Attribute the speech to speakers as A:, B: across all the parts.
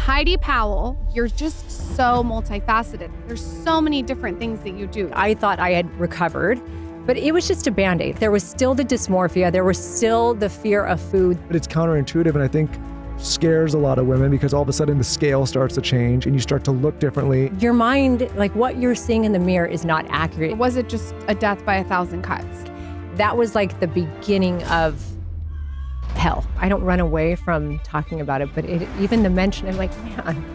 A: Heidi Powell, you're just so multifaceted. There's so many different things that you do.
B: I thought I had recovered, but it was just a Band-Aid. There was still the dysmorphia. There was still the fear of food.
C: But it's counterintuitive, and I think scares a lot of women because all of a sudden the scale starts to change and you start to look differently.
B: Your mind, like what you're seeing in the mirror is not accurate.
A: Was it just a death by 1,000 cuts?
B: That was like the beginning of hell. I don't run away from talking about it, but even the mention, I'm like, man.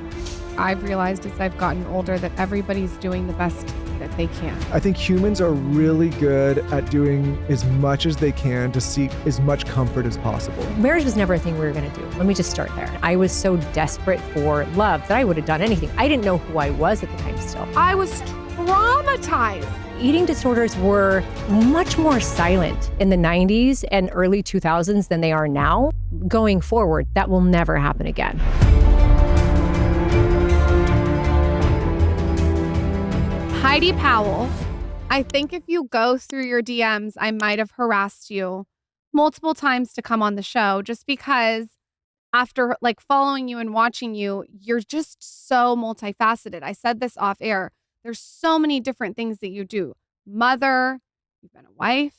A: I've realized as I've gotten older that everybody's doing the best that they can.
C: I think humans are really good at doing as much as they can to seek as much comfort as possible.
B: Marriage was never a thing we were going to do. Let me just start there. I was so desperate for love that I would have done anything. I didn't know who I was at the time still.
A: I was traumatized.
B: Eating disorders were much more silent in the 90s and early 2000s than they are now. Going forward, that will never happen again.
A: Heidi Powell, I think if you go through your DMs, I might have harassed you multiple times to come on the show just because after like following you and watching you, you're just so multifaceted. I said this off air. There's so many different things that you do. Mother, you've been a wife.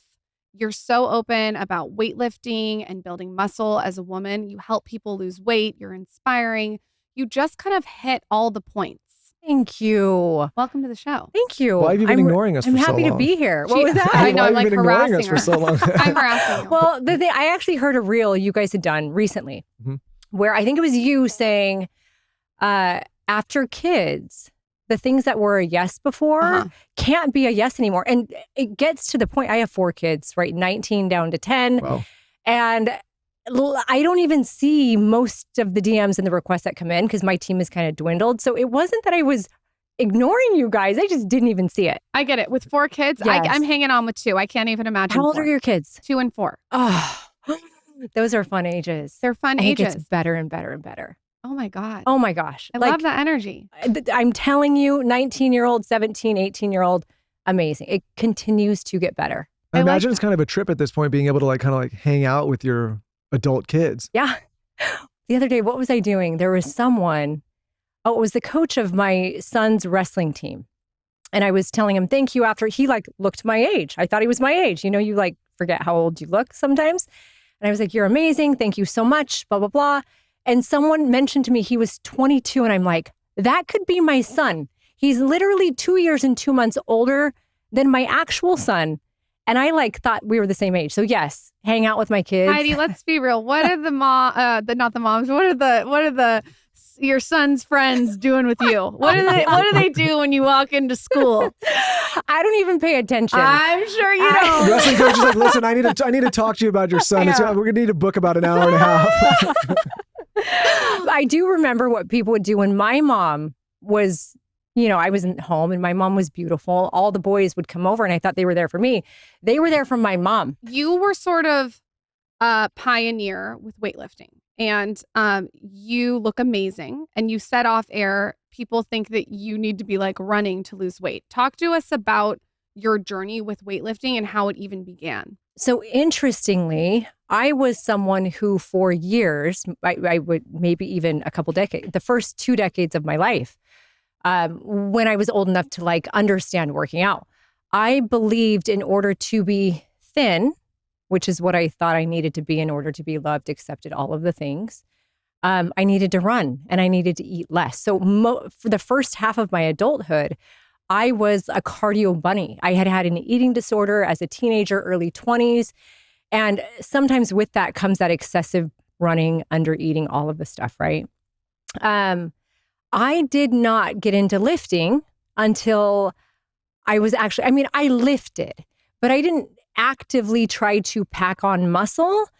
A: You're so open about weightlifting and building muscle as a woman. You help people lose weight. You're inspiring. You just kind of hit all the points.
B: Thank you.
A: Welcome to the show.
B: Thank you.
C: Why have you been ignoring us for so long?
B: I'm happy to be here. What was that?
A: I know, I'm
C: Why have
A: like
C: you been ignoring
A: harassing
C: us
A: her.
C: for so long?
A: I'm harassing you.
B: Well, I actually heard a reel you guys had done recently where I think it was you saying after kids, the things that were a yes before can't be a yes anymore. And it gets to the point, I have 4 kids, right? 19 down to 10.
C: Wow.
B: And I don't even see most of the DMs and the requests that come in because my team has kind of dwindled. So it wasn't that I was ignoring you guys. I just didn't even see it.
A: I get it. With 4 kids,
B: Yes.
A: I'm hanging on with 2. I can't even imagine.
B: How old
A: 4.
B: are your kids?
A: 2 and 4.
B: Oh, those are fun ages.
A: They're fun
B: And it
A: ages.
B: gets better and better and better.
A: Oh my God.
B: Oh my gosh.
A: I love that energy.
B: I'm telling you, 19-year-old, 17, 18-year-old, amazing. It continues to get better.
C: I
A: I
C: imagine
A: like
C: it's kind of a trip at this point, being able to kind of hang out with your adult kids.
B: Yeah. The other day, what was I doing? There was someone, it was the coach of my son's wrestling team. And I was telling him, thank you, after he looked my age. I thought he was my age. You know, you forget how old you look sometimes. And I was like, you're amazing. Thank you so much, blah, blah, blah. And someone mentioned to me he was 22. And I'm like, that could be my son. He's literally 2 years and 2 months older than my actual son. And I thought we were the same age. So yes, hang out with my kids.
A: Heidi, let's be real. What are not the moms, what are your son's friends doing with you? What do they do when you walk into school?
B: I don't even pay attention.
A: I'm sure you don't.
C: Wrestling coach is like, listen, I need to talk to you about your son. We're going to need a book about an hour and a half.
B: I do remember what people would do when my mom was, I wasn't home and my mom was beautiful. All the boys would come over and I thought they were there for me. They were there for my mom.
A: You were sort of a pioneer with weightlifting and you look amazing. And you said off air, people think that you need to be running to lose weight. Talk to us about your journey with weightlifting and how it even began.
B: So interestingly, I was someone who for years, I would maybe even a couple decades, the first 2 decades of my life, when I was old enough to understand working out, I believed in order to be thin, which is what I thought I needed to be in order to be loved, accepted, all of the things, I needed to run and I needed to eat less. So for the first half of my adulthood, I was a cardio bunny. I had an eating disorder as a teenager, early 20s. And sometimes with that comes that excessive running, under eating, all of the stuff, right? I did not get into lifting until I was I lifted, but I didn't actively try to pack on muscle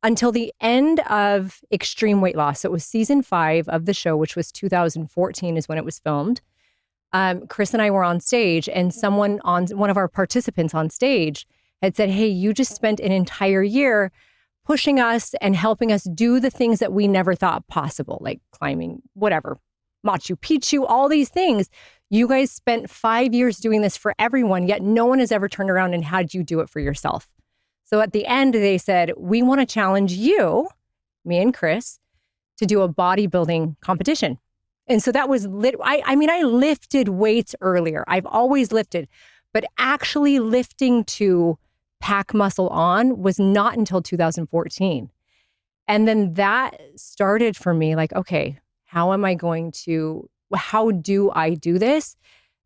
B: until the end of Extreme Weight Loss. So it was season 5 of the show, which was 2014 is when it was filmed. Chris and I were on stage and one of our participants on stage had said, hey, you just spent an entire year pushing us and helping us do the things that we never thought possible, like climbing, whatever, Machu Picchu, all these things. You guys spent 5 years doing this for everyone, yet no one has ever turned around and had you do it for yourself. So at the end, they said, we want to challenge you, me and Chris, to do a bodybuilding competition. And so that was I mean, I lifted weights earlier. I've always lifted, but actually lifting to pack muscle on was not until 2014. And then that started for me like, okay, how do I do this?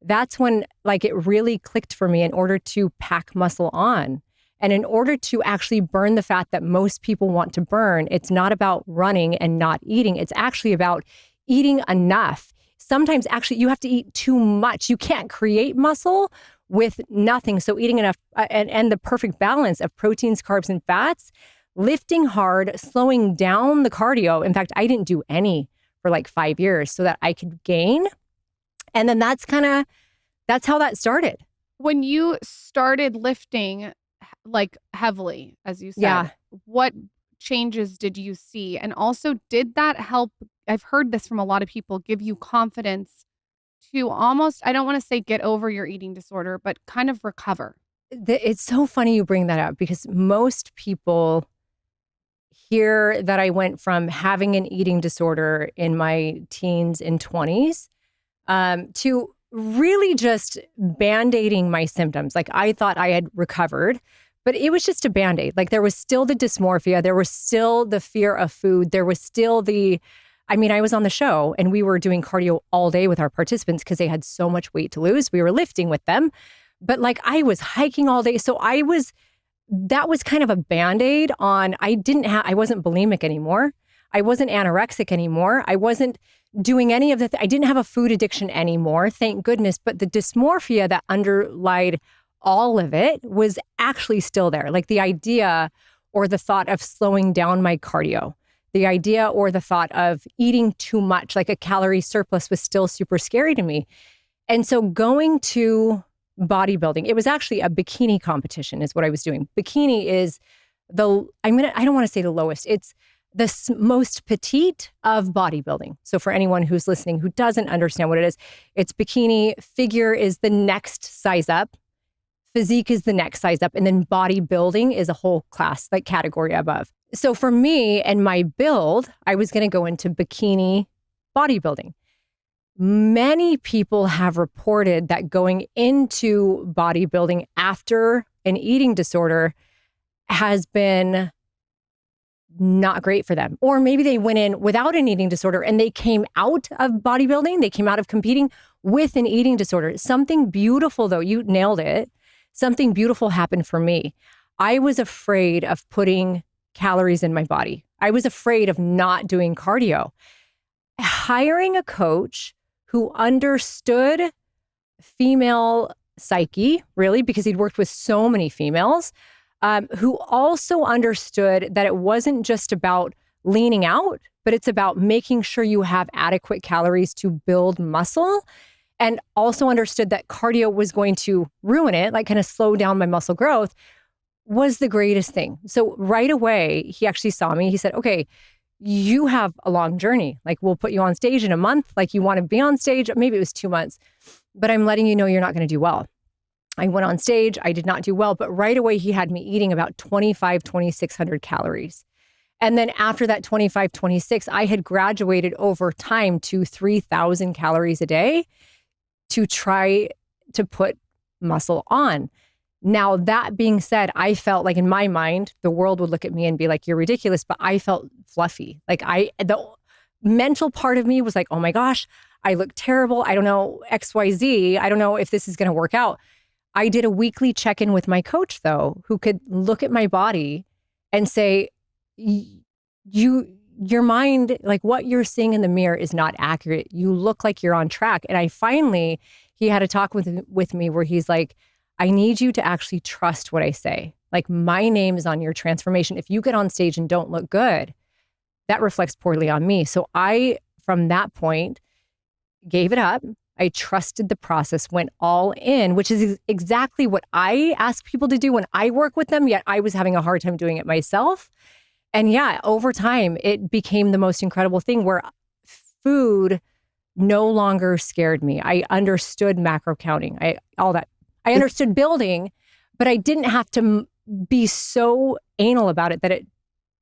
B: That's when like it really clicked for me in order to pack muscle on. And in order to actually burn the fat that most people want to burn, it's not about running and not eating. It's actually about eating enough. Sometimes actually you have to eat too much. You can't create muscle with nothing. So eating enough and the perfect balance of proteins, carbs, and fats, lifting hard, slowing down the cardio. In fact, I didn't do any for like 5 years so that I could gain. And then that's how that started.
A: When you started lifting like heavily, as you said,
B: Yeah.
A: what changes did you see? And also, did that help? I've heard this from a lot of people, give you confidence to almost, I don't want to say get over your eating disorder, but kind of recover.
B: It's so funny you bring that up because most people hear that I went from having an eating disorder in my teens and 20s to really just band-aiding my symptoms. Like I thought I had recovered, but it was just a Band-Aid. Like there was still the dysmorphia. There was still the fear of food. There was still I was on the show and we were doing cardio all day with our participants because they had so much weight to lose. We were lifting with them, but like I was hiking all day. So that was kind of a Band-Aid on, I wasn't bulimic anymore. I wasn't anorexic anymore. I wasn't doing any of I didn't have a food addiction anymore, thank goodness. But the dysmorphia that underlied all of it was actually still there. Like the idea or the thought of slowing down my cardio, the idea or the thought of eating too much, like a calorie surplus was still super scary to me. And so going to bodybuilding, it was actually a bikini competition is what I was doing. Bikini is I don't want to say the lowest. It's the most petite of bodybuilding. So for anyone who's listening who doesn't understand what it is, it's bikini, figure is the next size up, physique is the next size up, and then bodybuilding is a whole class, like category above. So for me and my build, I was going to go into bikini bodybuilding. Many people have reported that going into bodybuilding after an eating disorder has been not great for them. Or maybe they went in without an eating disorder and they came out of bodybuilding, they came out of competing with an eating disorder. Something beautiful though, you nailed it. Something beautiful happened for me. I was afraid of putting calories in my body. I was afraid of not doing cardio. Hiring a coach who understood female psyche, really, because he'd worked with so many females, who also understood that it wasn't just about leaning out, but it's about making sure you have adequate calories to build muscle, and also understood that cardio was going to ruin it, like kind of slow down my muscle growth, was the greatest thing. So right away, he actually saw me. He said, okay, you have a long journey. Like we'll put you on stage in a month. Like you want to be on stage. Maybe it was 2 months, but I'm letting you know you're not going to do well. I went on stage. I did not do well, but right away he had me eating about 2,600 calories. And then after that 26, I had graduated over time to 3,000 calories a day to try to put muscle on. Now, that being said, I felt like in my mind, the world would look at me and be like, you're ridiculous, but I felt fluffy. Like the mental part of me was like, oh my gosh, I look terrible. I don't know, XYZ. I don't know if this is going to work out. I did a weekly check-in with my coach though, who could look at my body and say, your mind, like what you're seeing in the mirror is not accurate. You look like you're on track. And he had a talk with me where he's like, I need you to actually trust what I say. Like my name is on your transformation. If you get on stage and don't look good, that reflects poorly on me. So I, from that point, gave it up. I trusted the process, went all in, which is exactly what I ask people to do when I work with them, yet I was having a hard time doing it myself. And yeah, over time, it became the most incredible thing where food no longer scared me. I understood macro counting, all that. I understood building, but I didn't have to be so anal about it that it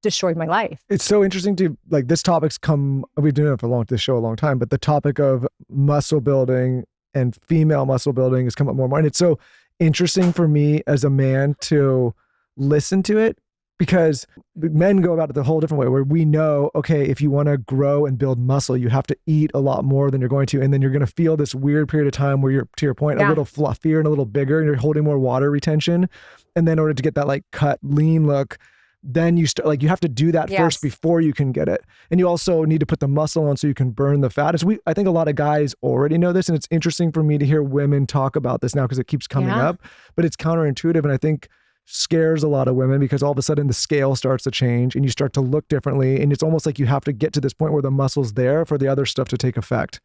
B: destroyed my life.
C: It's so interesting to like this topic's come, we've been doing it for this show a long time, but the topic of muscle building and female muscle building has come up more and more. And it's so interesting for me as a man to listen to it, because men go about it the whole different way, where we know, okay, if you want to grow and build muscle, you have to eat a lot more than you're going to. And then you're going to feel this weird period of time where you're, to your point, a little fluffier and a little bigger, and you're holding more water retention. And then in order to get that like cut, lean look, then you start, like, you have to do that first before you can get it. And you also need to put the muscle on so you can burn the fat. I think a lot of guys already know this, and it's interesting for me to hear women talk about this now because it keeps coming up, but it's counterintuitive. And I think scares a lot of women because all of a sudden the scale starts to change and you start to look differently. And it's almost like you have to get to this point where the muscle's there for the other stuff to take effect.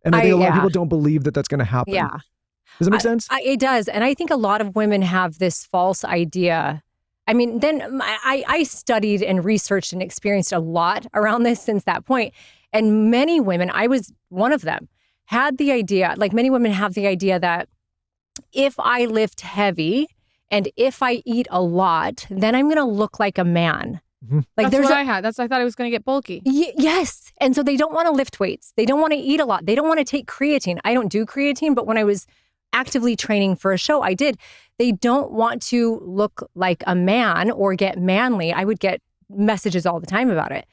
C: And I think a lot of people don't believe that that's going to happen.
B: Yeah.
C: Does that make sense?
B: It does. And I think a lot of women have this false idea. I mean, then I studied and researched and experienced a lot around this since that point. And many women, I was one of them, had the idea, like many women have the idea that if I lift heavy and if I eat a lot, then I'm going to look like a man.
C: Mm-hmm.
A: Like that's what I had. I thought I was going to get bulky.
B: Yes. And so they don't want to lift weights. They don't want to eat a lot. They don't want to take creatine. I don't do creatine, but when I was actively training for a show, I did. They don't want to look like a man or get manly. I would get messages all the time about it.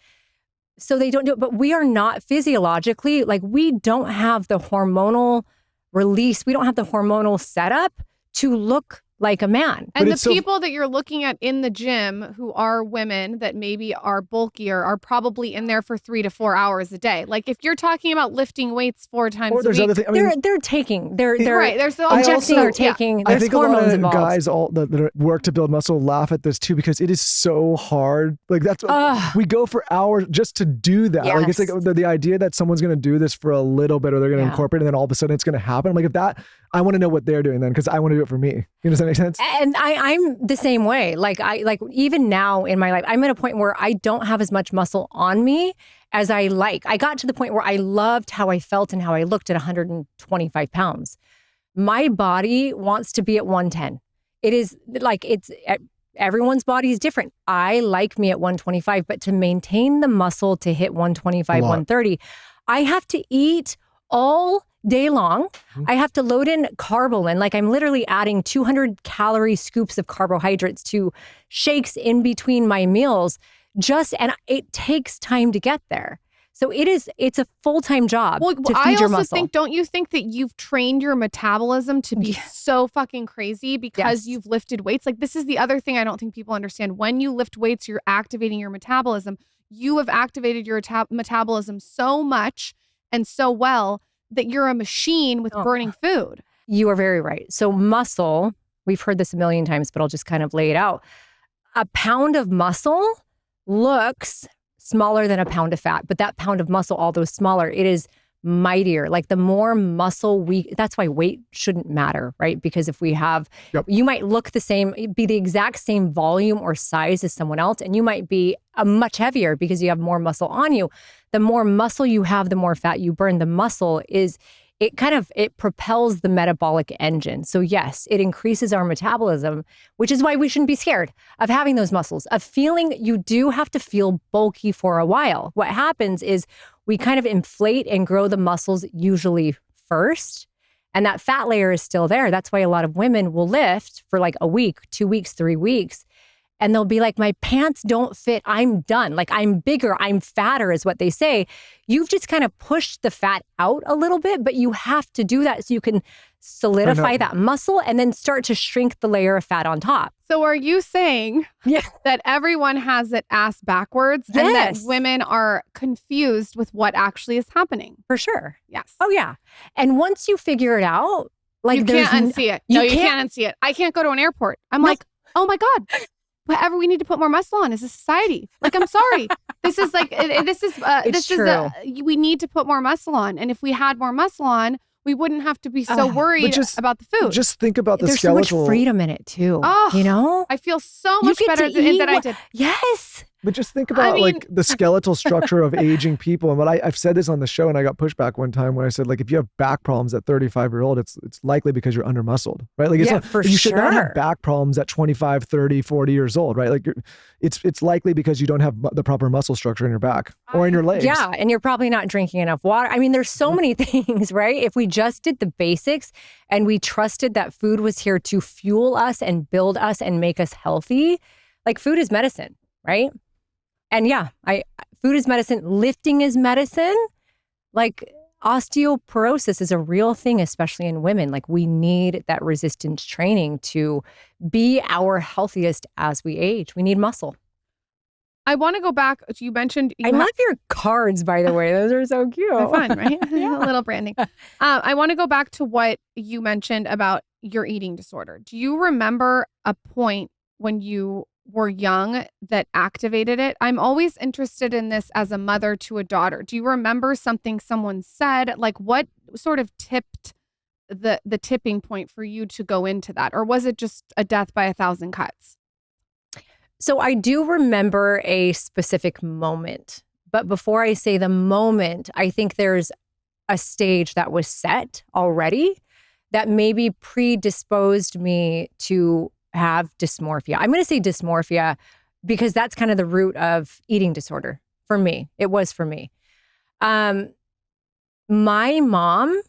B: So they don't do it. But we are not physiologically, like we don't have the hormonal release. We don't have the hormonal setup to look like a man.
A: And the people that you're looking at in the gym who are women that maybe are bulkier are probably in there for 3 to 4 hours a day. Like if you're talking about lifting weights 4 times a week,
B: they're taking, they're
A: right. There's the
B: injecting or taking.
C: I
B: There's
C: think
B: hormones
C: a lot of
B: involved.
C: guys that work to build muscle laugh at this too, because it is so hard. Like that's we go for hours just to do that. Like it's like the idea that someone's going to do this for a little bit or they're going to incorporate it, and then all of a sudden it's going to happen. I'm like, if that, I want to know what they're doing then, because I want to do it for me. Does that make sense?
B: And I'm the same way. Like even now in my life, I'm at a point where I don't have as much muscle on me as I like. I got to the point where I loved how I felt and how I looked at 125 pounds. My body wants to be at 110. It is like everyone's body is different. I like me at 125, but to maintain the muscle to hit 125, 130, I have to eat all day long. I have to load in carbolin. Like I'm literally adding 200 calorie scoops of carbohydrates to shakes in between my meals. And it takes time to get there. So it's a full-time job to feed your muscle.
A: Don't you think that you've trained your metabolism to be so fucking crazy because you've lifted weights? Like this is the other thing I don't think people understand. When you lift weights, you're activating your metabolism. You have activated your metabolism so much and so well that you're a machine with burning food.
B: You are very right. So muscle, we've heard this a million times, but I'll just kind of lay it out. A pound of muscle looks smaller than a pound of fat, but that pound of muscle, although smaller, it is mightier. Like the more muscle that's why weight shouldn't matter, right? Because if we have, you might look the same, be the exact same volume or size as someone else, and you might be much heavier because you have more muscle on you. The more muscle you have, the more fat you burn. The muscle it propels the metabolic engine. So yes, it increases our metabolism, which is why we shouldn't be scared of having those muscles, of feeling. You do have to feel bulky for a while. What happens is we kind of inflate and grow the muscles usually first, and that fat layer is still there. That's why a lot of women will lift for like a week, 2 weeks, 3 weeks, and they'll be like, my pants don't fit. I'm done. Like I'm bigger. I'm fatter is what they say. You've just kind of pushed the fat out a little bit, but you have to do that so you can solidify that muscle and then start to shrink the layer of fat on top.
A: So are you saying that everyone has it ass backwards and that women are confused with what actually is happening?
B: For sure.
A: Yes.
B: Oh yeah. And once you figure it out, like
A: you can't unsee it. No, you can't unsee it. I can't go to an airport. I'm like, oh my God. Whatever, we need to put more muscle on as a society. Like, I'm sorry. This is like, we need to put more muscle on. And if we had more muscle on, we wouldn't have to be so worried about the food.
C: Just think about the
B: skeletal. There's so much freedom in it too.
A: Oh,
B: you know?
A: I feel so much better than I did.
B: Yes.
C: But just think about like the skeletal structure of aging people. And what I've said this on the show, and I got pushback one time when I said, like, if you have back problems at 35-year-old, it's likely because you're under muscled, right? Like, it's not,
B: for
C: you should not
B: sure.
C: have back problems at 25, 30, 40 years old, right? Like, it's likely because you don't have the proper muscle structure in your back or in your legs.
B: Yeah, and you're probably not drinking enough water. I mean, there's so many things, right? If we just did the basics and we trusted that food was here to fuel us and build us and make us healthy, like food is medicine, right? And yeah, food is medicine. Lifting is medicine. Like osteoporosis is a real thing, especially in women. Like we need that resistance training to be our healthiest as we age. We need muscle.
A: I want to go back. You mentioned
B: I love your cards, by the way. Those are so cute.
A: They're fun, right? A little branding. I want to go back to what you mentioned about your eating disorder. Do you remember a point when you were young that activated it? I'm always interested in this as a mother to a daughter. Do you remember something someone said? Like what sort of tipped the tipping point for you to go into that? Or was it just a death by 1,000 cuts?
B: So I do remember a specific moment, but before I say the moment, I think there's a stage that was set already that maybe predisposed me to have dysmorphia. I'm going to say dysmorphia because that's kind of the root of eating disorder for me. It was for me. My mom,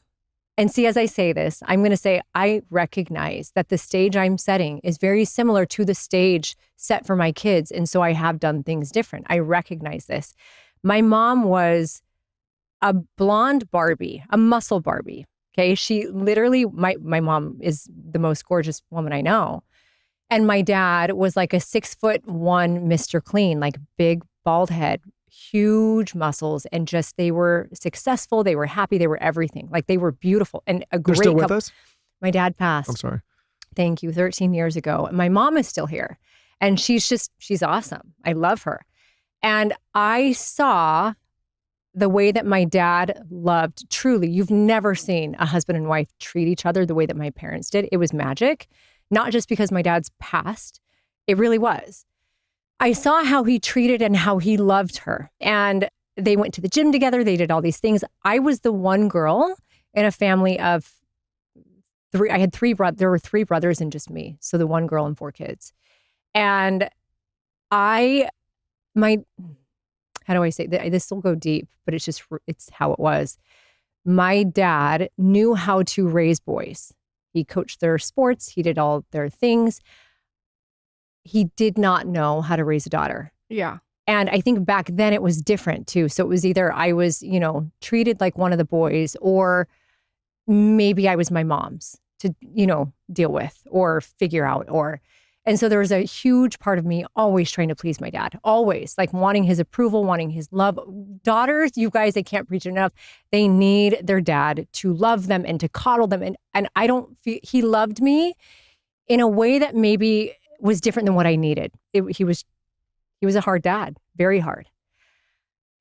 B: and see, as I say this, I'm going to say I recognize that the stage I'm setting is very similar to the stage set for my kids. And so I have done things different. I recognize this. My mom was a blonde Barbie, a muscle Barbie. Okay. She literally, my mom is the most gorgeous woman I know. And my dad was like a 6'1" Mr. Clean, like big bald head, huge muscles, and just they were successful. They were happy. They were everything. Like they were beautiful and a great.
C: They're still with us?
B: My dad passed.
C: I'm sorry.
B: Thank you. 13 years ago. And my mom is still here. And she's awesome. I love her. And I saw the way that my dad loved, truly, you've never seen a husband and wife treat each other the way that my parents did. It was magic. Not just because my dad's passed, it really was. I saw how he treated and how he loved her. And they went to the gym together. They did all these things. I was the one girl in a family of three. I had there were 3 brothers and just me. So the one girl and 4 kids. And how do I say this will go deep, but it's how it was. My dad knew how to raise boys. He coached their sports. He did all their things. He did not know how to raise a daughter.
A: Yeah.
B: And I think back then it was different too. So it was either I was, treated like one of the boys, or maybe I was my mom's to, deal with or figure out, and so there was a huge part of me always trying to please my dad, always like wanting his approval, wanting his love. Daughters, you guys, I can't preach enough. They need their dad to love them and to coddle them. And I don't feel he loved me in a way that maybe was different than what I needed. He was a hard dad, very hard.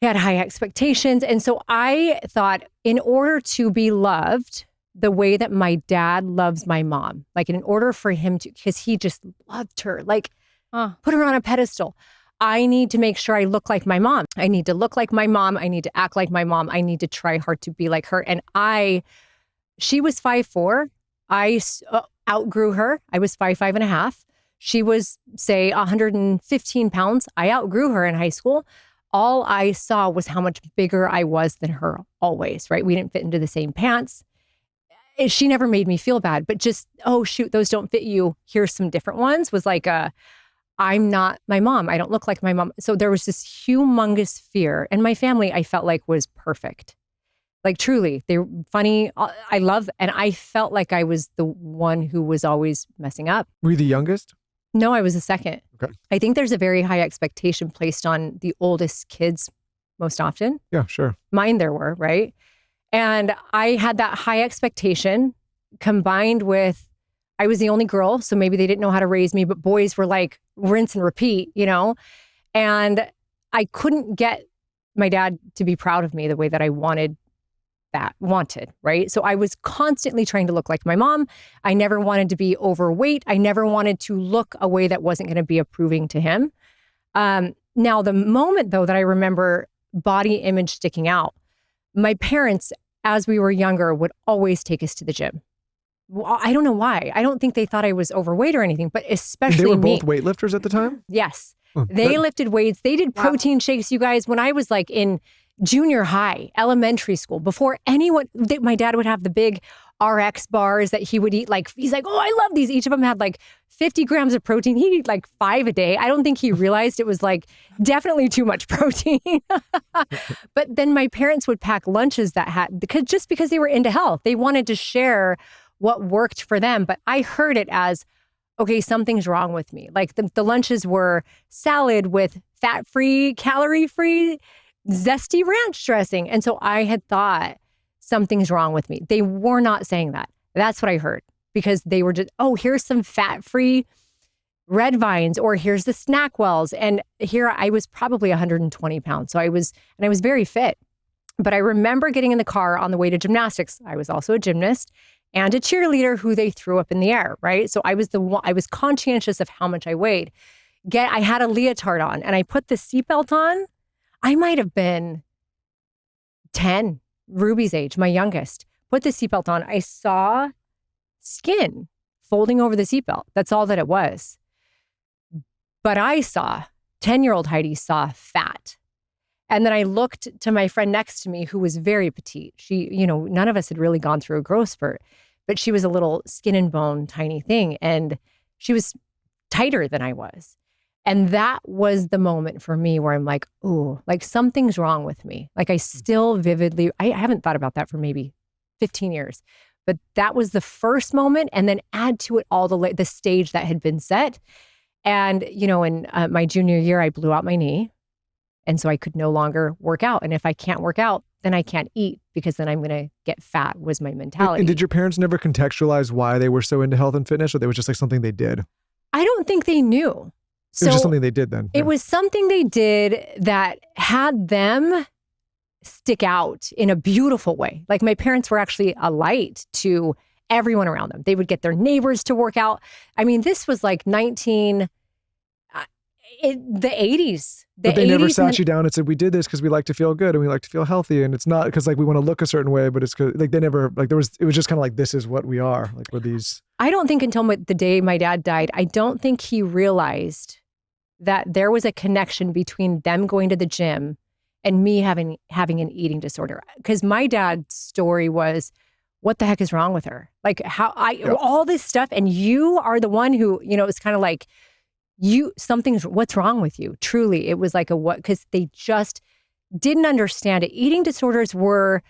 B: He had high expectations. And so I thought in order to be loved the way that my dad loves my mom, like in order for him to, because he just loved her, like put her on a pedestal. I need to make sure I look like my mom. I need to look like my mom. I need to act like my mom. I need to try hard to be like her. And she was 5'4". I outgrew her. I was 5'5.5". She was, say, 115 pounds. I outgrew her in high school. All I saw was how much bigger I was than her always, right? We didn't fit into the same pants. She never made me feel bad, but just, oh, shoot, those don't fit you. Here's some different ones was like, I'm not my mom. I don't look like my mom. So there was this humongous fear. And my family, I felt like was perfect. Like truly, they were funny. I love, and I felt like I was the one who was always messing up.
C: Were you the youngest?
B: No, I was the second.
C: Okay.
B: I think there's a very high expectation placed on the oldest kids most often.
C: Yeah, sure.
B: Mine there were, right? And I had that high expectation combined with, I was the only girl, so maybe they didn't know how to raise me, but boys were like rinse and repeat, And I couldn't get my dad to be proud of me the way that I wanted, right? So I was constantly trying to look like my mom. I never wanted to be overweight. I never wanted to look a way that wasn't going to be approving to him. Now, the moment though that I remember body image sticking out, my parents, as we were younger, would always take us to the gym. Well, I don't know why. I don't think they thought I was overweight or anything, but especially
C: They were
B: me.
C: both weightlifters at the time?
B: Yes. They lifted weights. They did protein shakes, you guys, when I was like in junior high, elementary school, before anyone, my dad would have the big RX bars that he would eat. Like, he's like, oh, I love these. Each of them had like 50 grams of protein. He'd eat like 5 a day. I don't think he realized it was like definitely too much protein. But then my parents would pack lunches that had, because they were into health. They wanted to share what worked for them. But I heard it as, okay, something's wrong with me. Like the lunches were salad with fat-free, calorie-free, zesty ranch dressing. And so I had thought something's wrong with me. They were not saying that. That's what I heard, because they were just, oh, here's some fat-free red vines, or here's the snack wells. And here I was probably 120 pounds. So I was very fit. But I remember getting in the car on the way to gymnastics. I was also a gymnast and a cheerleader who they threw up in the air, right? So I was conscientious of how much I weighed. I had a leotard on and I put the seatbelt on. I might have been 10, Ruby's age, my youngest. Put the seatbelt on. I saw skin folding over the seatbelt. That's all that it was. But 10-year-old Heidi saw fat. And then I looked to my friend next to me who was very petite. She, none of us had really gone through a growth spurt, but she was a little skin and bone, tiny thing. And she was tighter than I was. And that was the moment for me where I'm like, ooh, like something's wrong with me. Like I still vividly, I haven't thought about that for maybe 15 years, but that was the first moment. And then add to it all the stage that had been set. And, in my junior year, I blew out my knee. And so I could no longer work out. And if I can't work out, then I can't eat, because then I'm going to get fat, was my mentality.
C: And did your parents never contextualize why they were so into health and fitness, or they was just like something they did?
B: I don't think they knew.
C: It was just something they did then.
B: It was something they did that had them stick out in a beautiful way. Like my parents were actually a light to everyone around them. They would get their neighbors to work out. I mean, this was like the 80s.
C: But they never sat you down and said, we did this because we like to feel good and we like to feel healthy. And it's not because like we want to look a certain way, but it's because like they never, like it was just kind of like, this is what we are. Like we're these.
B: I don't think until the day my dad died, I don't think he realized that there was a connection between them going to the gym and me having an eating disorder. Because my dad's story was, what the heck is wrong with her? Like all this stuff. And you are the one who, it's kind of like, what's wrong with you? Truly, it was like because they just didn't understand it. Eating disorders were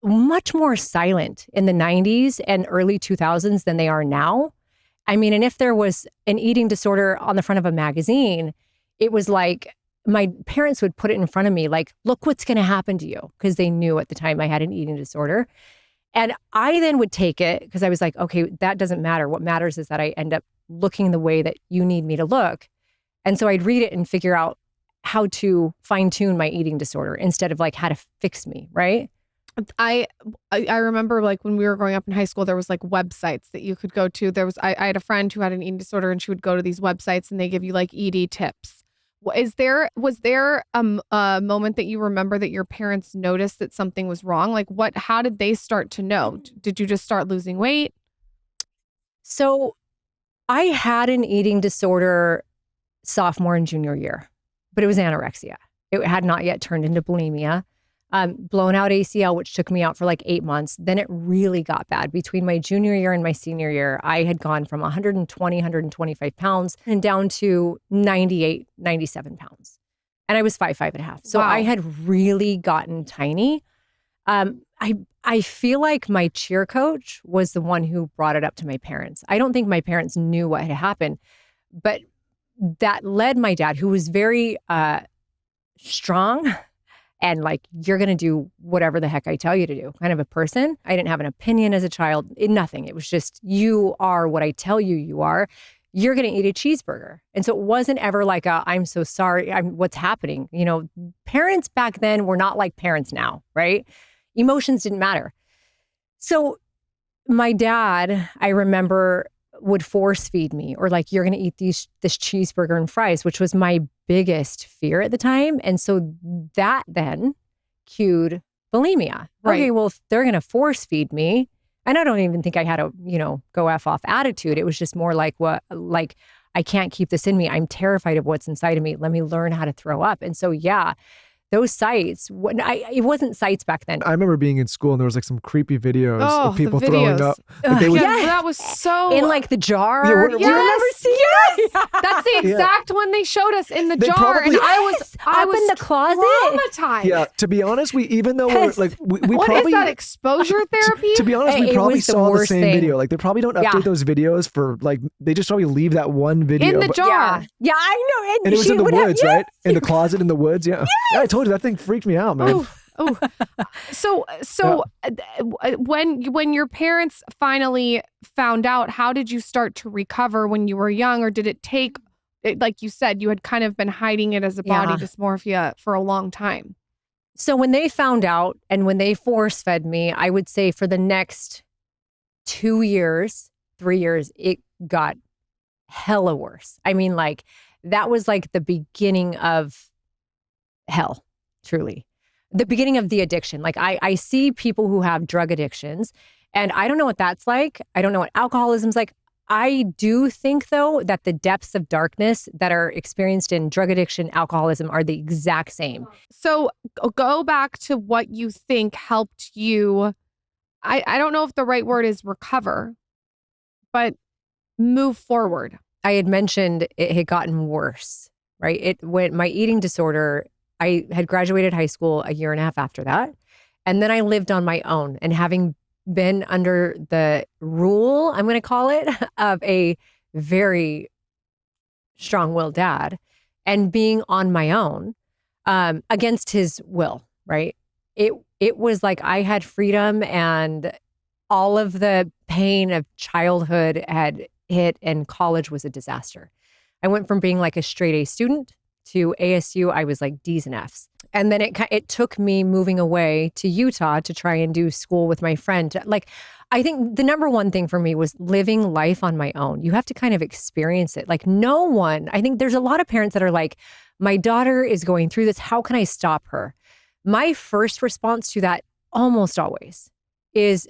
B: much more silent in the 90s and early 2000s than they are now. I mean, and if there was an eating disorder on the front of a magazine, it was like my parents would put it in front of me, like, look what's going to happen to you, because they knew at the time I had an eating disorder. And I then would take it because I was like, okay, that doesn't matter. What matters is that I end up looking the way that you need me to look. And so I'd read it and figure out how to fine tune my eating disorder instead of like how to fix me, right?
A: I remember like when we were growing up in high school, there was like websites that you could go to. I had a friend who had an eating disorder and she would go to these websites and they give you like ED tips. Was there a moment that you remember that your parents noticed that something was wrong? Like how did they start to know? Did you just start losing weight?
B: So I had an eating disorder sophomore and junior year, but it was anorexia. It had not yet turned into bulimia. Blown out ACL, which took me out for like 8 months. Then it really got bad. Between my junior year and my senior year, I had gone from 125 pounds and down to 98, 97 pounds. And I was 5'5.5". So wow. I had really gotten tiny. I feel like my cheer coach was the one who brought it up to my parents. I don't think my parents knew what had happened, but that led my dad, who was very strong and like, you're going to do whatever the heck I tell you to do kind of a person. I didn't have an opinion as a child, nothing. It was just, you are what I tell you you are. You're going to eat a cheeseburger. And so it wasn't ever like I'm so sorry, what's happening? Parents back then were not like parents now, right? Emotions didn't matter. So my dad, I remember, would force feed me, or like, you're going to eat this cheeseburger and fries, which was my biggest fear at the time. And so that then cued bulimia.
A: Right.
B: Okay, well, if they're going to force feed me, and I don't even think I had a, go F off attitude. It was just more like, I can't keep this in me. I'm terrified of what's inside of me. Let me learn how to throw up. And so, yeah, those sites, it wasn't sites back then.
C: I remember being in school and there was like some creepy videos of people
A: the
C: throwing
A: videos.
C: up. Like they would,
A: That was so...
B: In like the jar.
C: Yeah,
B: Do you remember seeing that?
A: That's the exact one they showed us in the
C: They
A: jar.
C: probably-
A: And I was
B: Up in the closet.
A: traumatized.
C: yeah, to be honest, even though we're like, we
A: What
C: probably...
A: is that, exposure therapy?
C: To be honest, we
B: It
C: probably
B: was the
C: saw the
B: worst
C: same
B: thing.
C: video. Like they probably don't update those videos for like, they just probably leave that one video.
A: In the
C: but-
A: jar.
B: Yeah, I know.
C: And it was
B: she
C: in the
B: would have-
C: woods, right? In the closet in the woods, yeah. Yeah, I told you, that thing freaked me out, man.
A: Oh, so when your parents finally found out, how did you start to recover when you were young, or did it take, like you said, you had kind of been hiding it as a body dysmorphia for a long time?
B: So when they found out and when they force fed me, I would say for the next 2 years, 3 years, it got hella worse. I mean, like that was like the beginning of hell, truly. The beginning of the addiction. Like I see people who have drug addictions and I don't know what that's like. I don't know what alcoholism's like. I do think though that the depths of darkness that are experienced in drug addiction, alcoholism are the exact same.
A: So go back to what you think helped you. I don't know if the right word is recover, but move forward.
B: I had mentioned it had gotten worse, right? When my eating disorder, I had graduated high school a year and a half after that. And then I lived on my own, and having been under the rule, I'm going to call it, of a very strong-willed dad and being on my own against his will, right? It was like I had freedom and all of the pain of childhood had hit and college was a disaster. I went from being like a straight A student to ASU, I was like D's and F's. And then it took me moving away to Utah to try and do school with my friend. Like, I think the number one thing for me was living life on my own. You have to kind of experience it. Like I think there's a lot of parents that are like, my daughter is going through this. How can I stop her? My first response to that almost always is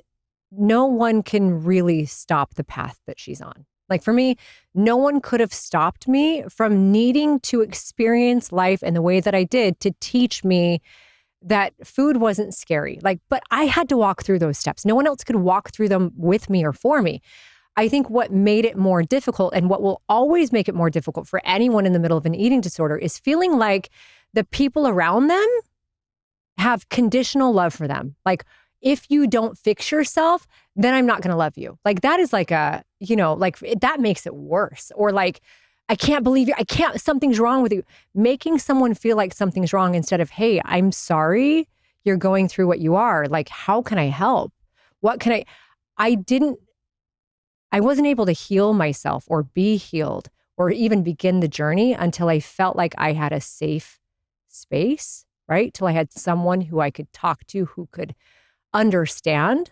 B: no one can really stop the path that she's on. Like for me, no one could have stopped me from needing to experience life in the way that I did to teach me that food wasn't scary. But I had to walk through those steps. No one else could walk through them with me or for me. I think what made it more difficult and what will always make it more difficult for anyone in the middle of an eating disorder is feeling like the people around them have conditional love for them. Like, if you don't fix yourself, then I'm not going to love you. Like that is like that makes it worse. Or like, I can't believe you. Something's wrong with you. Making someone feel like something's wrong instead of, hey, I'm sorry you're going through what you are. Like, how can I help? What can I wasn't able to heal myself or be healed or even begin the journey until I felt like I had a safe space, right? Till I had someone who I could talk to, who could understand.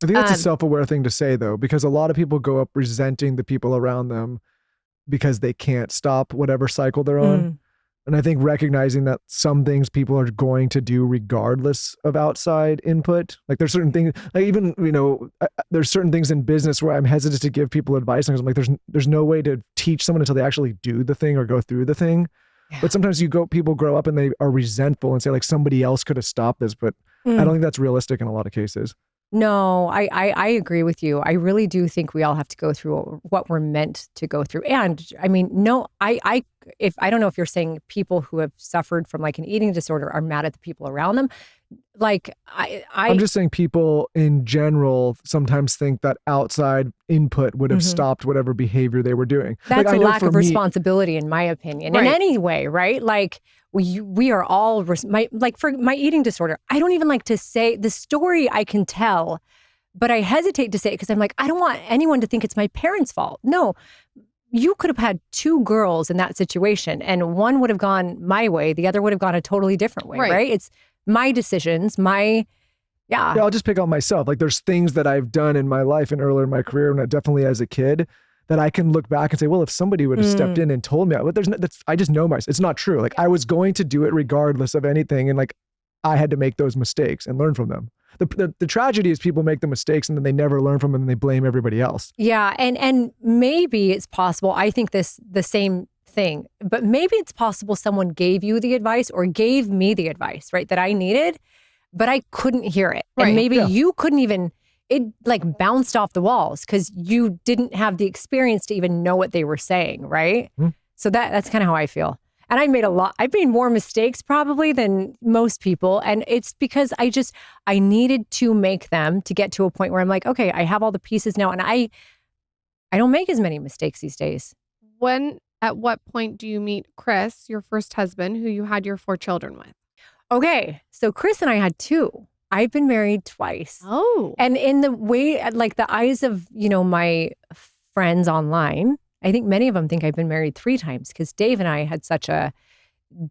C: I think that's a self-aware thing to say though, because a lot of people go up resenting the people around them because they can't stop whatever cycle they're on. And I think recognizing that some things people are going to do regardless of outside input. Like there's certain things, like even, there's certain things in business where I'm hesitant to give people advice. Because I'm like, there's no way to teach someone until they actually do the thing or go through the thing. Yeah. But sometimes people grow up and they are resentful and say like somebody else could have stopped this. But I don't think that's realistic in a lot of cases.
B: No, I agree with you. I really do think we all have to go through what we're meant to go through. And I mean, no, I don't know if you're saying people who have suffered from like an eating disorder are mad at the people around them. Like I'm
C: just saying people in general sometimes think that outside input would have stopped whatever behavior they were doing.
B: That's a lack of responsibility, in my opinion. Right. In any way, right? Like we are all for my eating disorder. I don't even like to say the story I can tell, but I hesitate to say it because I'm like, I don't want anyone to think it's my parents' fault. No, you could have had two girls in that situation and one would have gone my way. The other would have gone a totally different way, right? It's my decisions, Yeah,
C: I'll just pick on myself. Like there's things that I've done in my life and earlier in my career, and definitely as a kid, that I can look back and say, well, if somebody would have stepped in and told me, but I just know myself. It's not true. Like I was going to do it regardless of anything. And like, I had to make those mistakes and learn from them. The tragedy is people make the mistakes and then they never learn from them and they blame everybody else.
B: Yeah. And maybe it's possible. I think the same thing, but maybe it's possible someone gave you the advice or gave me the advice, right? That I needed, but I couldn't hear it.
A: Right.
B: And maybe you couldn't even, it like bounced off the walls because you didn't have the experience to even know what they were saying. Right. So that's kind of how I feel. And I've made more mistakes probably than most people. And it's because I needed to make them to get to a point where I'm like, okay, I have all the pieces now. And I don't make as many mistakes these days.
A: At what point do you meet Chris, your first husband, who you had your 4 children with?
B: Okay. So Chris and I had 2. I've been married twice.
A: Oh.
B: And in the way, like the eyes of, my friends online, I think many of them think I've been married 3 times because Dave and I had such a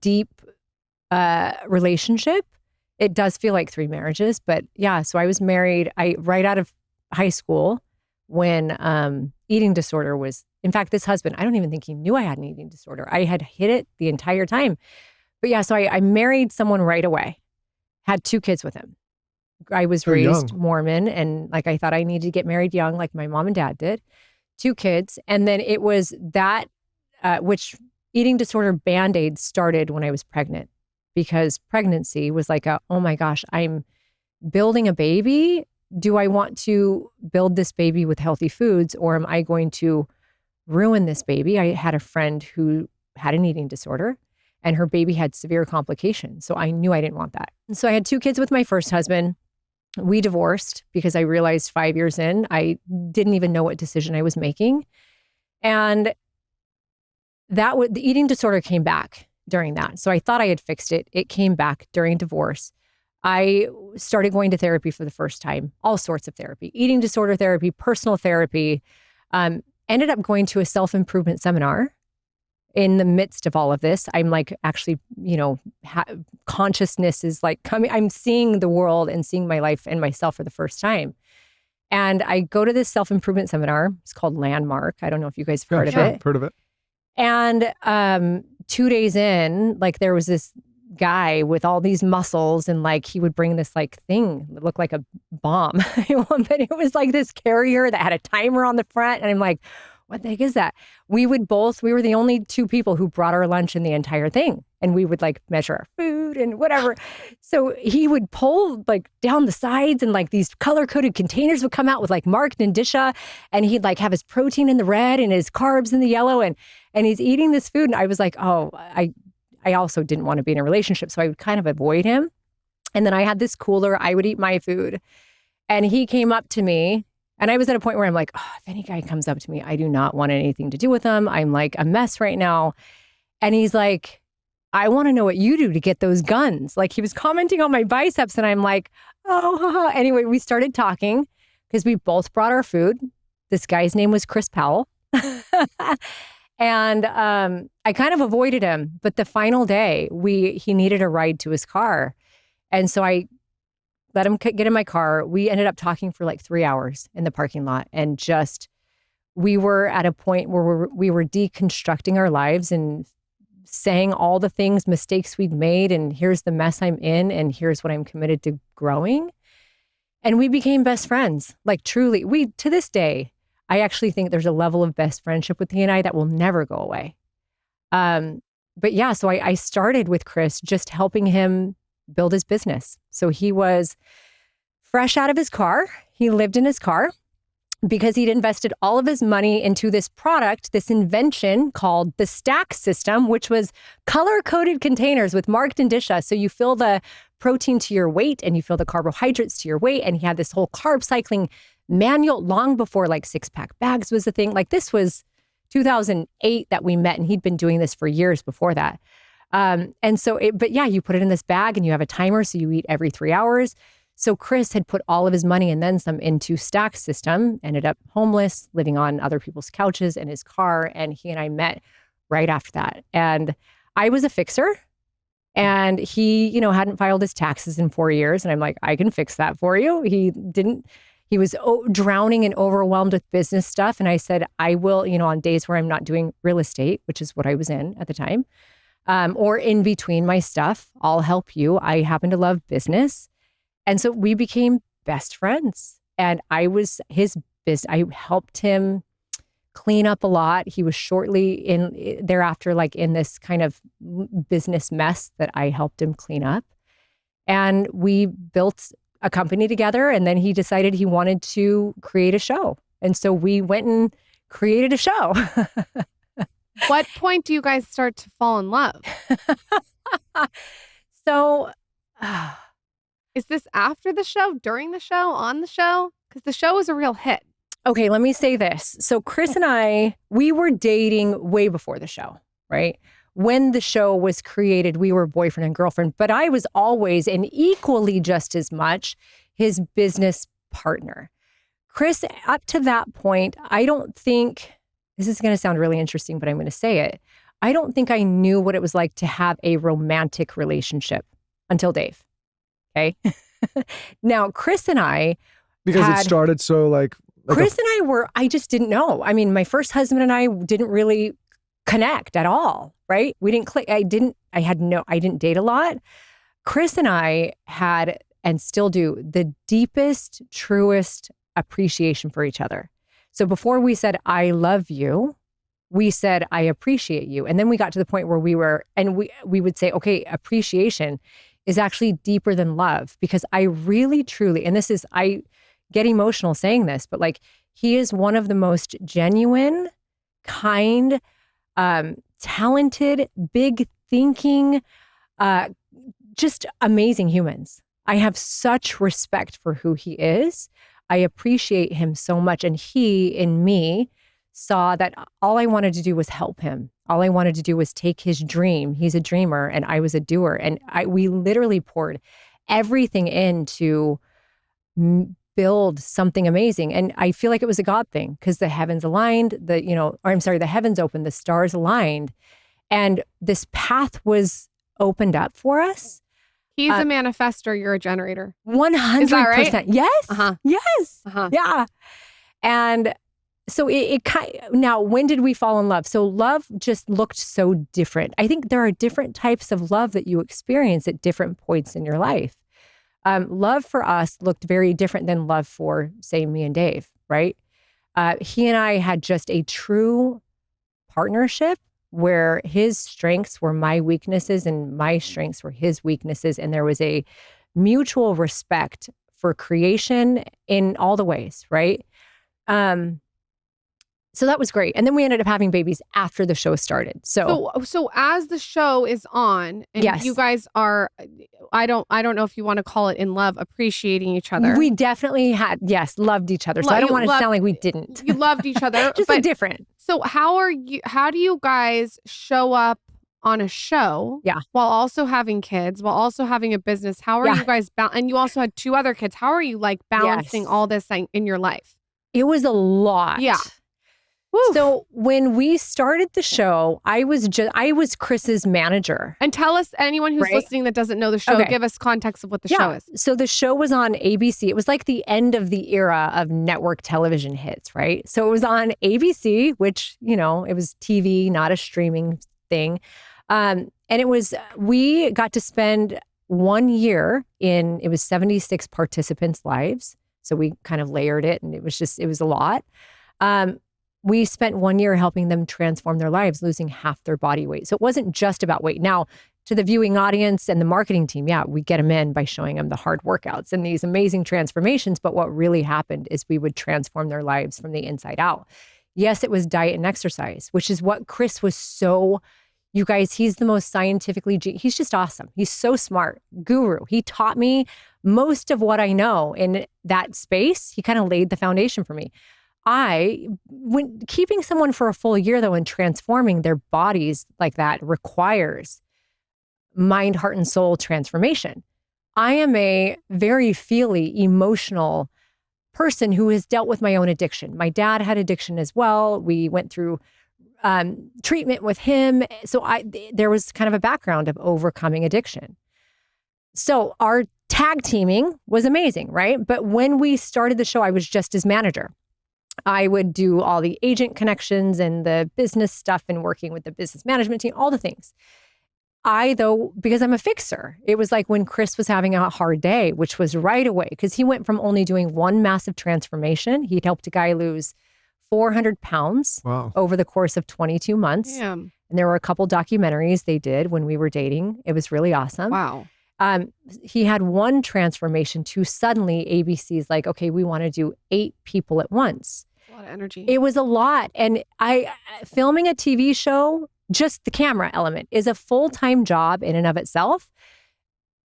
B: deep relationship. It does feel like 3 marriages, but yeah. So I was married right out of high school when eating disorder was, in fact, this husband, I don't even think he knew I had an eating disorder. I had hid it the entire time. But yeah, so I married someone right away, had 2 kids with him. I was raised Mormon and like I thought I needed to get married young like my mom and dad did. 2 kids. And then it was that, which eating disorder Band-Aid started when I was pregnant because pregnancy was like oh my gosh, I'm building a baby. Do I want to build this baby with healthy foods or am I going to ruin this baby? I had a friend who had an eating disorder and her baby had severe complications. So I knew I didn't want that. And so I had 2 kids with my first husband. We divorced because I realized 5 years in, I didn't even know what decision I was making. And the eating disorder came back during that. So I thought I had fixed it. It came back during divorce. I started going to therapy for the first time, all sorts of therapy, eating disorder therapy, personal therapy, ended up going to a self-improvement seminar. In the midst of all of this, I'm like, actually, consciousness is like coming, I'm seeing the world and seeing my life and myself for the first time. And I go to this self-improvement seminar. It's called Landmark. I don't know if you guys have heard of it.
C: Heard of it.
B: And 2 days in, like there was this guy with all these muscles and like he would bring this like thing that looked like a bomb. But it was like this carrier that had a timer on the front. And I'm like, what the heck is that? We were the only 2 people who brought our lunch in the entire thing. And we would like measure our food and whatever. So he would pull like down the sides and like these color-coded containers would come out with like marked indicia. And he'd like have his protein in the red and his carbs in the yellow. And he's eating this food. And I was like, oh, I also didn't want to be in a relationship. So I would kind of avoid him. And then I had this cooler. I would eat my food. And he came up to me. And I was at a point where I'm like, oh, if any guy comes up to me, I do not want anything to do with him. I'm like a mess right now. And he's like, I want to know what you do to get those guns. Like he was commenting on my biceps and I'm like, oh, haha. Anyway, we started talking because we both brought our food. This guy's name was Chris Powell. And I kind of avoided him. But the final day, he needed a ride to his car. And so I let him get in my car. We ended up talking for like 3 hours in the parking lot. And we were at a point where we were deconstructing our lives and saying all the mistakes we'd made. And here's the mess I'm in. And here's what I'm committed to growing. And we became best friends. Like truly, to this day, I actually think there's a level of best friendship with he and I that will never go away. But yeah, so I started with Chris just helping him build his business. So he was fresh out of his car. He lived in his car because he'd invested all of his money into this product, this invention called the Stack System, which was color-coded containers with marked indicia. So you fill the protein to your weight and you fill the carbohydrates to your weight. And he had this whole carb cycling manual long before like 6-pack bags was a thing. Like this was 2008 that we met and he'd been doing this for years before that. But yeah, you put it in this bag and you have a timer. So you eat every 3 hours. So Chris had put all of his money and then some into Stack System, ended up homeless, living on other people's couches in his car. And he and I met right after that. And I was a fixer and he, hadn't filed his taxes in 4 years. And I'm like, I can fix that for you. He didn't, He was drowning and overwhelmed with business stuff. And I said, I will, on days where I'm not doing real estate, which is what I was in at the time, or in between my stuff, I'll help you. I happen to love business. And so we became best friends. And I was I helped him clean up a lot. He was shortly thereafter, like in this kind of business mess that I helped him clean up. And we built a company together, and then he decided he wanted to create a show. And so we went and created a show.
A: What point do you guys start to fall in love?
B: So,
A: is this after the show, during the show, on the show? Because the show was a real hit.
B: Okay, let me say this. So Chris and I, we were dating way before the show, right? When the show was created, we were boyfriend and girlfriend, but I was always and equally just as much his business partner. Chris, up to that point, I don't think, this is going to sound really interesting, but I'm going to say it. I don't think I knew what it was like to have a romantic relationship until Dave. Okay. Now, Chris and I,
C: because it started so like
B: Chris and I just didn't know. I mean, my first husband and I didn't really connect at all, right? We didn't click. I didn't date a lot. Chris and I had, and still do, the deepest, truest appreciation for each other. So before we said, I love you, we said, I appreciate you. And then we got to the point where we would say, okay, appreciation is actually deeper than love, because I really, truly, and I get emotional saying this, but like, he is one of the most genuine, kind, talented, big thinking, just amazing humans. I have such respect for who he is. I appreciate him so much. And he, in me, saw that all I wanted to do was help him. All I wanted to do was take his dream. He's a dreamer and I was a doer. And we literally poured everything in to build something amazing. And I feel like it was a God thing, because the heavens aligned, the heavens opened, the stars aligned, and this path was opened up for us.
A: He's a manifestor, you're a generator.
B: 100%.
A: Is that right?
B: Yes.
A: Uh-huh.
B: Yes.
A: Uh-huh.
B: Yeah. And so now, when did we fall in love? So love just looked so different. I think there are different types of love that you experience at different points in your life. Love for us looked very different than love for, say, me and Dave, right? He and I had just a true partnership where his strengths were my weaknesses and my strengths were his weaknesses. And there was a mutual respect for creation in all the ways, right? So that was great. And then we ended up having babies after the show started. So
A: as the show is on, and
B: yes,
A: you guys are, I don't know if you want to call it in love, appreciating each other.
B: We definitely loved each other. So I don't want to sound like we didn't.
A: You loved each other.
B: Just different.
A: So how do you guys show up on a show while also having kids, while also having a business? How are you guys, and you also had 2 other kids. How are you like balancing all this in your life?
B: It was a lot.
A: Yeah.
B: So when we started the show, I was Chris's manager.
A: And tell us, anyone who's listening that doesn't know the show, give us context of what the show is.
B: So the show was on ABC. It was like the end of the era of network television hits, right? So it was on ABC, which, it was TV, not a streaming thing. And we got to spend 1 year it was 76 participants' lives. So we kind of layered it, and it was a lot. We spent 1 year helping them transform their lives, losing half their body weight. So it wasn't just about weight. Now, to the viewing audience and the marketing team, we get them in by showing them the hard workouts and these amazing transformations. But what really happened is we would transform their lives from the inside out. Yes, it was diet and exercise, which is what Chris was so, you guys, he's the most scientifically, he's just awesome. He's so smart, guru. He taught me most of what I know in that space. He kind of laid the foundation for me. When keeping someone for a full year, though, and transforming their bodies like that requires mind, heart, and soul transformation. I am a very feely, emotional person who has dealt with my own addiction. My dad had addiction as well. We went through treatment with him. So there was kind of a background of overcoming addiction. So our tag teaming was amazing, right? But when we started the show, I was just his manager. I would do all the agent connections and the business stuff and working with the business management team, all the things. Though, because I'm a fixer, it was like when Chris was having a hard day, which was right away, because he went from only doing one massive transformation. He'd helped a guy lose 400 pounds over the course of 22 months.
A: Damn.
B: And there were a couple documentaries they did when we were dating. It was really awesome.
A: Wow.
B: He had one transformation to suddenly ABC's like, okay, we want to do 8 people at once.
A: A lot of energy.
B: It was a lot. And filming a TV show, just the camera element, is a full-time job in and of itself.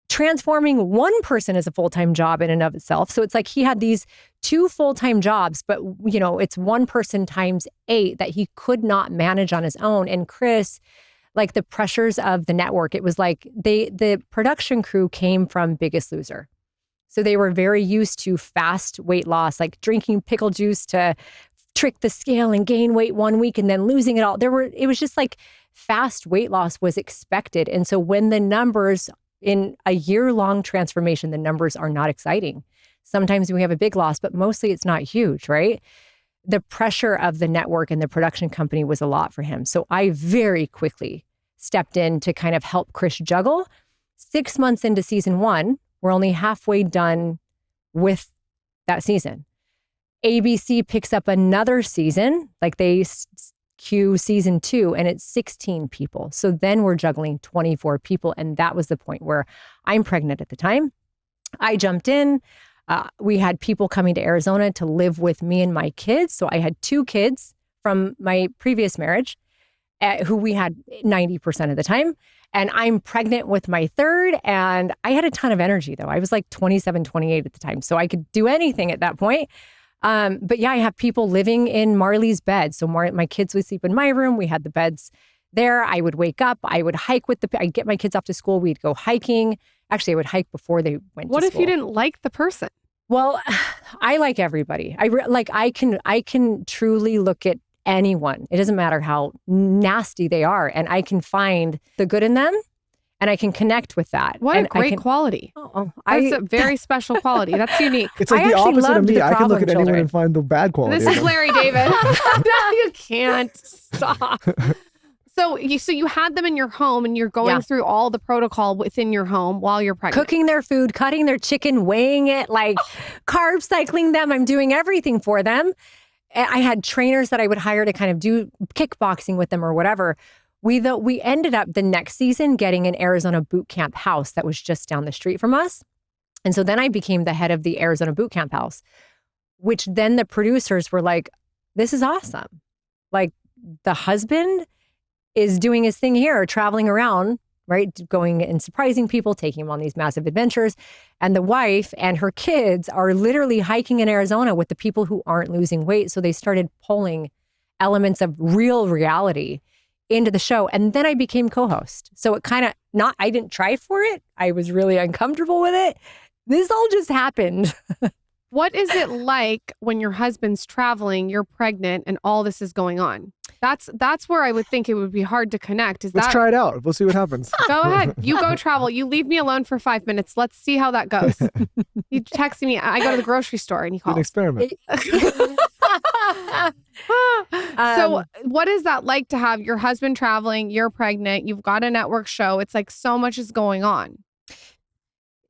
B: Transforming one person is a full-time job in and of itself. So it's like he had these 2 full-time jobs, but it's one person times 8 that he could not manage on his own. And Chris, like the pressures of the network, it was like the production crew came from Biggest Loser. So they were very used to fast weight loss, like drinking pickle juice to trick the scale and gain weight one week and then losing it all. It was just like fast weight loss was expected. And so when the numbers in a year-long transformation, the numbers are not exciting. Sometimes we have a big loss, but mostly it's not huge, right? The pressure of the network and the production company was a lot for him. So I very quickly stepped in to kind of help Chris juggle. 6 months into season 1, we're only halfway done with that season. ABC picks up another season, like they cue season 2, and it's 16 people. So then we're juggling 24 people. And that was the point where I'm pregnant at the time. I jumped in. We had people coming to Arizona to live with me and my kids. So I had 2 kids from my previous marriage, who we had 90% of the time. And I'm pregnant with my 3rd. And I had a ton of energy, though. I was like 27, 28 at the time. So I could do anything at that point. But yeah, I have people living in Marley's bed. So my kids would sleep in my room. We had the beds there. I would wake up. I would hike I'd get my kids off to school. We'd go hiking. Actually, I would hike before they went to school.
A: What if you didn't like the person?
B: Well, I like everybody. I can truly look at anyone. It doesn't matter how nasty they are. And I can find the good in them. And I can connect with that.
A: What a great quality. That's a very special quality. That's unique.
C: It's like the opposite of me. I can look at anyone and find the bad quality.
A: This is Larry David. No, you can't. Stop. So you had them in your home and you're going through all the protocol within your home while you're pregnant.
B: Cooking their food, cutting their chicken, weighing it, like carb cycling them. I'm doing everything for them. I had trainers that I would hire to kind of do kickboxing with them or whatever. We ended up the next season getting an Arizona boot camp house that was just down the street from us. And so then I became the head of the Arizona boot camp house, which then the producers were like, this is awesome. Like the husband is doing his thing here, traveling around, right? Going and surprising people, taking them on these massive adventures. And the wife and her kids are literally hiking in Arizona with the people who aren't losing weight. So they started pulling elements of real reality into the show. And then I became co-host. So it kind of I didn't try for it. I was really uncomfortable with it. This all just happened.
A: What is it like when your husband's traveling, you're pregnant, and all this is going on? That's where I would think it would be hard to connect.
C: Let's try it out. We'll see what happens.
A: Go ahead. You go travel. You leave me alone for 5 minutes. Let's see how that goes. You text me. I go to the grocery store and he calls.
C: An experiment.
A: So what is that like to have your husband traveling, you're pregnant, you've got a network show. It's like so much is going on.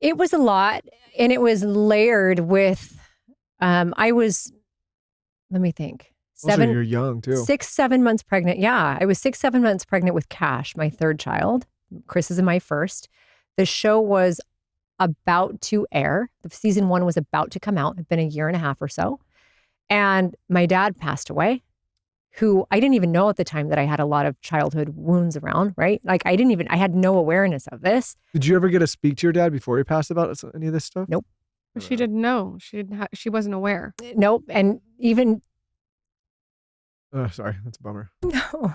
B: It was a lot, and it was layered with, let me think.
C: You're young too.
B: 6-7 months pregnant. Yeah, I was 6-7 months pregnant with Cash, my 3rd child. Chris is my 1st. The show was about to air. The season 1 was about to come out. It'd been a year and a half or so. And my dad passed away, who I didn't even know at the time that I had a lot of childhood wounds around, right? Like I had no awareness of this.
C: Did you ever get to speak to your dad before he passed about any of this stuff?
B: Nope.
A: She didn't know. She wasn't aware.
B: Nope. And even...
C: sorry, that's a bummer.
B: No.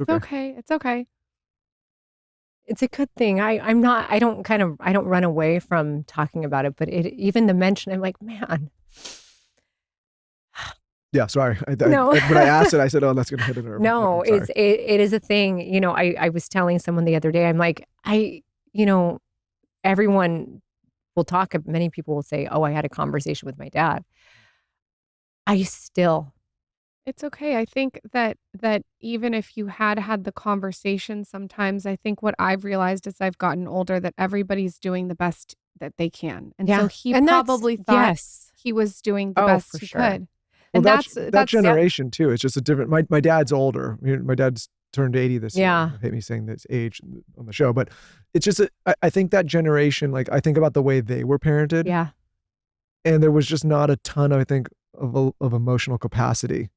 A: It's okay. It's okay.
B: It's a good thing. I don't run away from talking about it, but even the mention, I'm like, man.
C: Yeah, sorry.
B: No.
C: When I asked it, I said, oh, that's going to hit a nerve.
B: No, it is a thing. I was telling someone the other day, I'm like, everyone will talk, many people will say, oh, I had a conversation with my dad.
A: It's okay. I think that even if you had the conversation, sometimes I think what I've realized as I've gotten older that everybody's doing the best that they can. And so he probably thought he was doing the best he could.
C: Well,
A: And
C: that generation too. It's just a different. My dad's older. My dad's turned 80 this year. I hate me saying this age on the show, but it's just I think that generation. Like I think about the way they were parented.
B: Yeah.
C: And there was just not a ton, I think, of emotional capacity.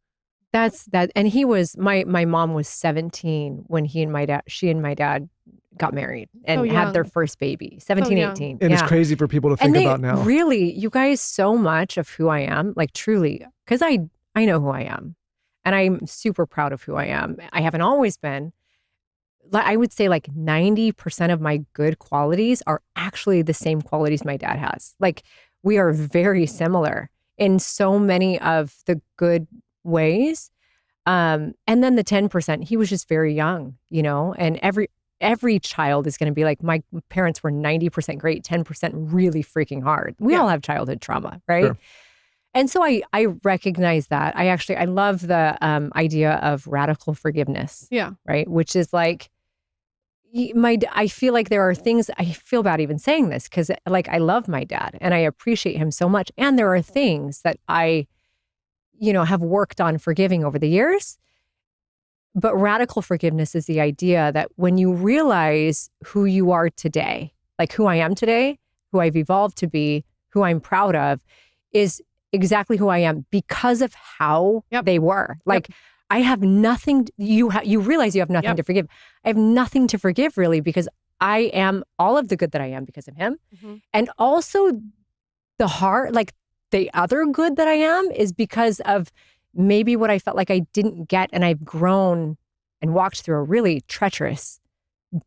B: That's that. And he was my mom was 17 when she and my dad got married and had their first baby. 17, 18.
C: And it's crazy for people to think about now.
B: Really, you guys, so much of who I am, like truly, because I know who I am and I'm super proud of who I am. I haven't always been. I would say like 90% of my good qualities are actually the same qualities my dad has. Like we are very similar in so many of the good ways. And then the 10%, he was just very young, and every child is going to be like, my parents were 90% great, 10% really freaking hard. We all have childhood trauma, right? Sure. And so I recognize that. I love the idea of radical forgiveness.
A: Yeah.
B: Right. Which is like, I feel like there are things, I feel bad even saying this because like I love my dad and I appreciate him so much. And there are things that I have worked on forgiving over the years. But radical forgiveness is the idea that when you realize who you are today, like who I am today, who I've evolved to be, who I'm proud of, is exactly who I am because of how they were. Like I have nothing, you realize you have nothing to forgive. I have nothing to forgive really because I am all of the good that I am because of him. Mm-hmm. And also the heart, like the other good that I am is because of maybe what I felt like I didn't get, and I've grown and walked through a really treacherous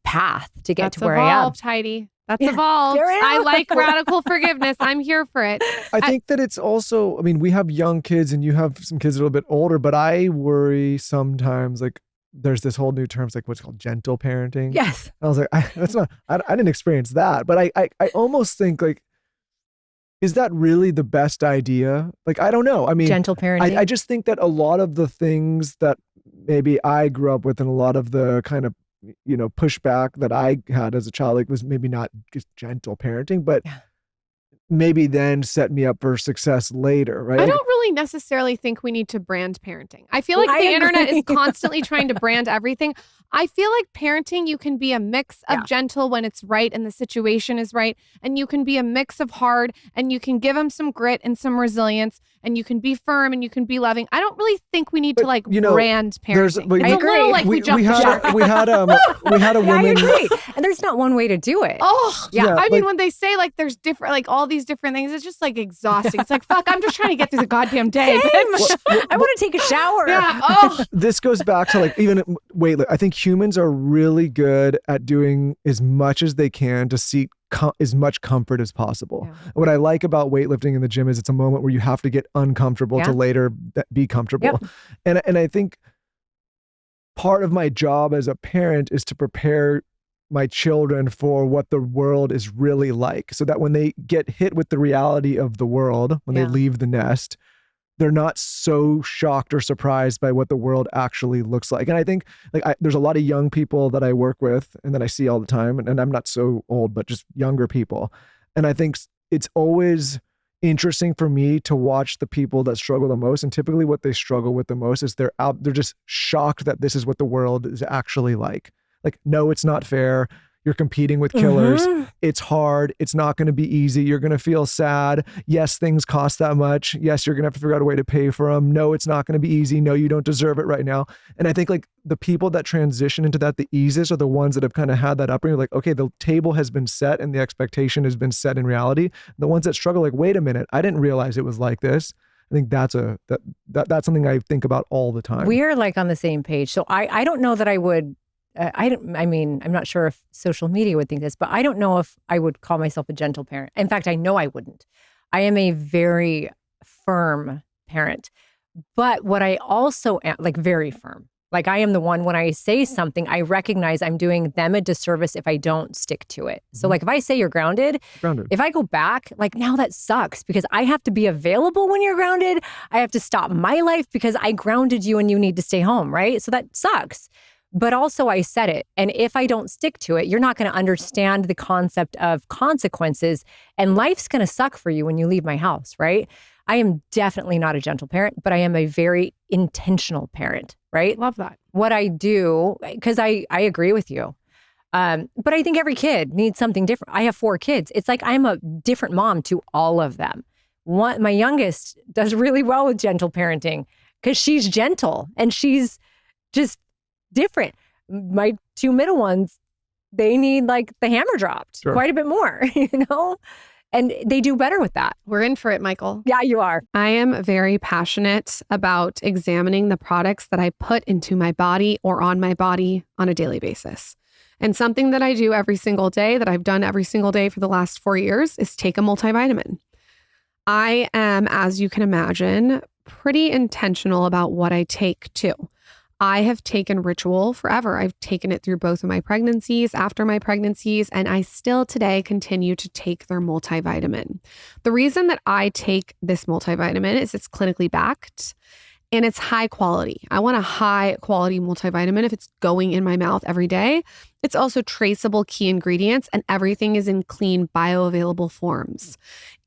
B: path to get to where I am.
A: That's evolved, Heidi. That's evolved. I like radical forgiveness. I'm here for it.
C: I think that it's also, we have young kids and you have some kids a little bit older, but I worry sometimes like there's this whole new term, it's like what's called gentle parenting.
B: Yes.
C: I was like, I didn't experience that, but I almost think like, is that really the best idea? Like, I don't know.
B: Gentle parenting.
C: I just think that a lot of the things that maybe I grew up with and a lot of the kind of, pushback that I had as a child, like was maybe not just gentle parenting, but maybe then set me up for success later, right?
A: I don't really necessarily think we need to brand parenting. I feel like the internet is constantly trying to brand everything. I feel like parenting, you can be a mix of gentle when it's right and the situation is right. And you can be a mix of hard and you can give them some grit and some resilience and you can be firm and you can be loving. I don't really think we need to brand parenting.
B: I agree.
A: Little, like we jumped the shark.
C: We had a woman.
B: I agree. And there's not one way to do it.
A: Oh, yeah. I mean, when they say like there's different, like all these different things, it's just like exhausting. It's like, fuck, I'm just trying to get through the goddamn day.
B: I want to take a shower.
A: Yeah. Oh.
C: This goes back to like even I think humans are really good at doing as much as they can to seek as much comfort as possible. Yeah. What I like about weightlifting in the gym is it's a moment where you have to get uncomfortable to later be comfortable. Yep. And I think part of my job as a parent is to prepare my children for what the world is really like so that when they get hit with the reality of the world, when they leave the nest, they're not so shocked or surprised by what the world actually looks like. And I think there's a lot of young people that I work with and that I see all the time, and I'm not so old, but just younger people. And I think it's always interesting for me to watch the people that struggle the most. And typically what they struggle with the most is they're just shocked that this is what the world is actually like. Like, no, it's not fair. You're competing with killers. Mm-hmm. It's hard. It's not going to be easy. You're going to feel sad. Yes, things cost that much. Yes, you're going to have to figure out a way to pay for them. No, it's not going to be easy. No, you don't deserve it right now. And I think like the people that transition into that the easiest are the ones that have kind of had that upbringing. Like, okay, the table has been set and the expectation has been set in reality. The ones that struggle, like, wait a minute, I didn't realize it was like this. I think that's something I think about all the time.
B: We're like on the same page. So I don't know that I would. I'm not sure if social media would think this, but I don't know if I would call myself a gentle parent. In fact, I know I wouldn't. I am a very firm parent, but what I also am, like very firm, Like I am the one, when I say something, I recognize I'm doing them a disservice if I don't stick to it. So like if I say you're grounded, if I go back, like now that sucks because I have to be available when you're grounded. I have to stop my life because I grounded you and you need to stay home, right? So that sucks. But also I said it. And if I don't stick to it, you're not going to understand the concept of consequences. And life's going to suck for you when you leave my house, right? I am definitely not a gentle parent, but I am a very intentional parent, right?
A: Love that.
B: What I do, because I agree with you. But I think every kid needs something different. I have 4 kids. It's like I'm a different mom to all of them. My youngest does really well with gentle parenting because she's gentle and she's just different. My 2 middle ones, they need like the hammer dropped quite a bit more, you know? And they do better with that.
A: We're in for it, Michael.
B: Yeah, you are.
A: I am very passionate about examining the products that I put into my body or on my body on a daily basis. And something that I do every single day, that I've done every single day for the last 4 years, is take a multivitamin. I am, as you can imagine, pretty intentional about what I take too. I have taken Ritual forever. I've taken it through both of my pregnancies, after my pregnancies, and I still today continue to take their multivitamin. The reason that I take this multivitamin is it's clinically backed and it's high quality. I want a high quality multivitamin if it's going in my mouth every day. It's also traceable key ingredients and everything is in clean bioavailable forms.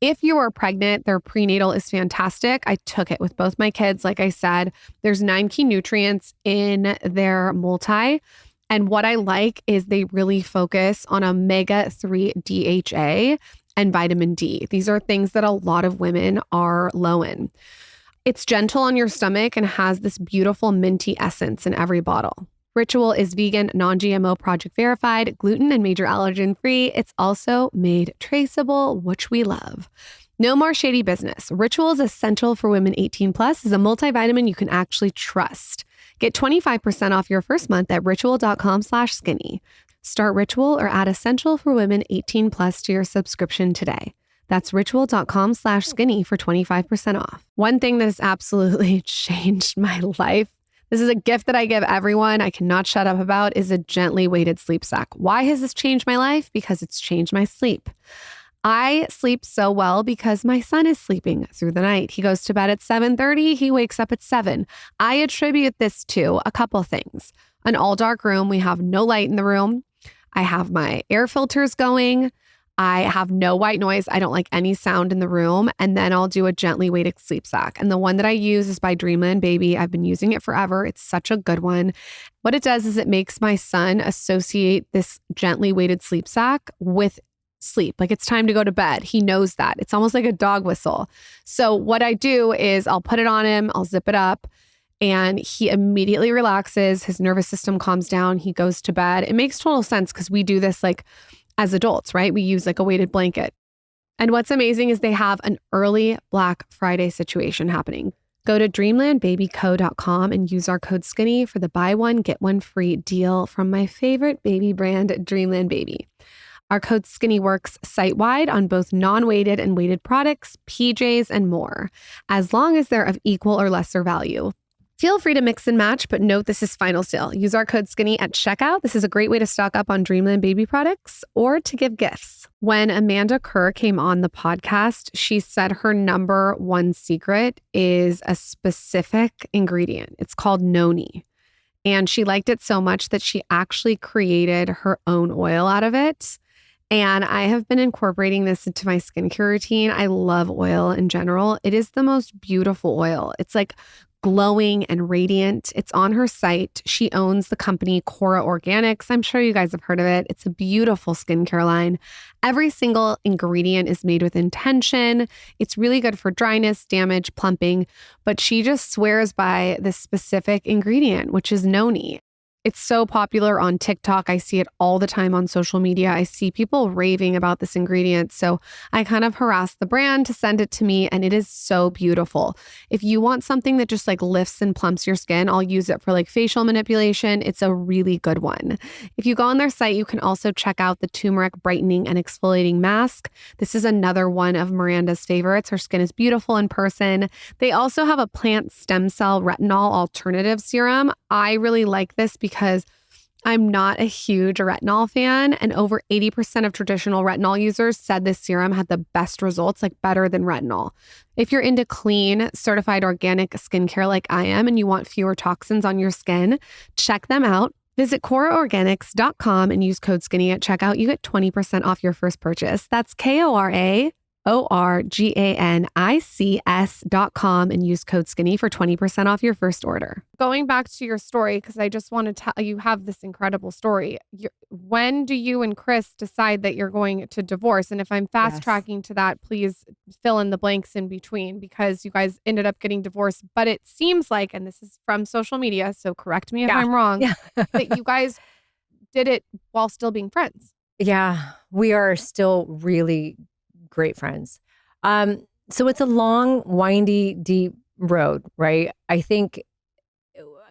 A: If you are pregnant, their prenatal is fantastic. I took it with both my kids. Like I said, there's 9 key nutrients in their multi. And what I like is they really focus on omega-3 DHA and vitamin D. These are things that a lot of women are low in. It's gentle on your stomach and has this beautiful minty essence in every bottle. Ritual is vegan, non-GMO, project verified, gluten and major allergen free. It's also made traceable, which we love. No more shady business. Ritual is essential for women 18 plus is a multivitamin you can actually trust. Get 25% off your first month at ritual.com/skinny. Start Ritual or add Essential for women 18 plus to your subscription today. That's ritual.com/skinny for 25% off. One thing that has absolutely changed my life, this is a gift that I give everyone, I cannot shut up about, is a gently weighted sleep sack. Why has this changed my life? Because it's changed my sleep. I sleep so well because my son is sleeping through the night. He goes to bed at 7:30. He wakes up at 7. I attribute this to a couple things. An all dark room. We have no light in the room. I have my air filters going. I have no white noise. I don't like any sound in the room. And then I'll do a gently weighted sleep sack. And the one that I use is by Dreamland Baby. I've been using it forever. It's such a good one. What it does is it makes my son associate this gently weighted sleep sack with sleep. Like it's time to go to bed. He knows that. It's almost like a dog whistle. So what I do is I'll put it on him, I'll zip it up, and he immediately relaxes. His nervous system calms down. He goes to bed. It makes total sense because we do this like as adults, right? We use like a weighted blanket. And what's amazing is they have an early Black Friday situation happening. Go to dreamlandbabyco.com and use our code SKINNY for the buy one, get one free deal from my favorite baby brand, Dreamland Baby. Our code SKINNY works site-wide on both non-weighted and weighted products, PJs, and more, as long as they're of equal or lesser value. Feel free to mix and match, but note this is final sale. Use our code SKINNY at checkout. This is a great way to stock up on Dreamland Baby products or to give gifts. When Amanda Kerr came on the podcast, she said her number one secret is a specific ingredient. It's called noni. And she liked it so much that she actually created her own oil out of it. And I have been incorporating this into my skincare routine. I love oil in general. It is the most beautiful oil. It's like glowing and radiant. It's on her site. She owns the company Cora Organics. I'm sure you guys have heard of it. It's a beautiful skincare line. Every single ingredient is made with intention. It's really good for dryness, damage, plumping, but she just swears by this specific ingredient, which is noni. It's so popular on TikTok. I see it all the time on social media. I see people raving about this ingredient. So I kind of harassed the brand to send it to me, and it is so beautiful. If you want something that just like lifts and plumps your skin, I'll use it for like facial manipulation. It's a really good one. If you go on their site, you can also check out the turmeric brightening and exfoliating mask. This is another one of Miranda's favorites. Her skin is beautiful in person. They also have a plant stem cell retinol alternative serum. I really like this because I'm not a huge retinol fan, and over 80% of traditional retinol users said this serum had the best results, like better than retinol. If you're into clean, certified organic skincare like I am, and you want fewer toxins on your skin, check them out. Visit KoraOrganics.com and use code SKINNY at checkout. You get 20% off your first purchase. That's KoraOrganics.com and use code SKINNY for 20% off your first order. Going back to your story, because I just want to tell you have this incredible story. When do you and Chris decide that you're going to divorce? And if I'm fast tracking to that, please fill in the blanks in between, because you guys ended up getting divorced. But it seems like, and this is from social media, so correct me if I'm wrong, that you guys did it while still being friends.
B: Yeah, we are still really great friends. So it's a long, windy, deep road, right? I think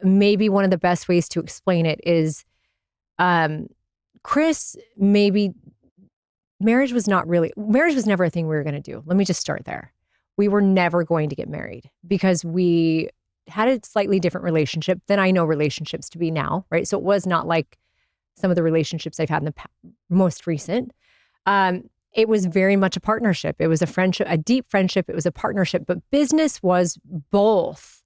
B: maybe one of the best ways to explain it is Chris, marriage was never a thing we were going to do. Let me just start there. We were never going to get married because we had a slightly different relationship than I know relationships to be now, right? So it was not like some of the relationships I've had in the most recent. It was very much a partnership. It was a friendship, a deep friendship. It was a partnership, but business was both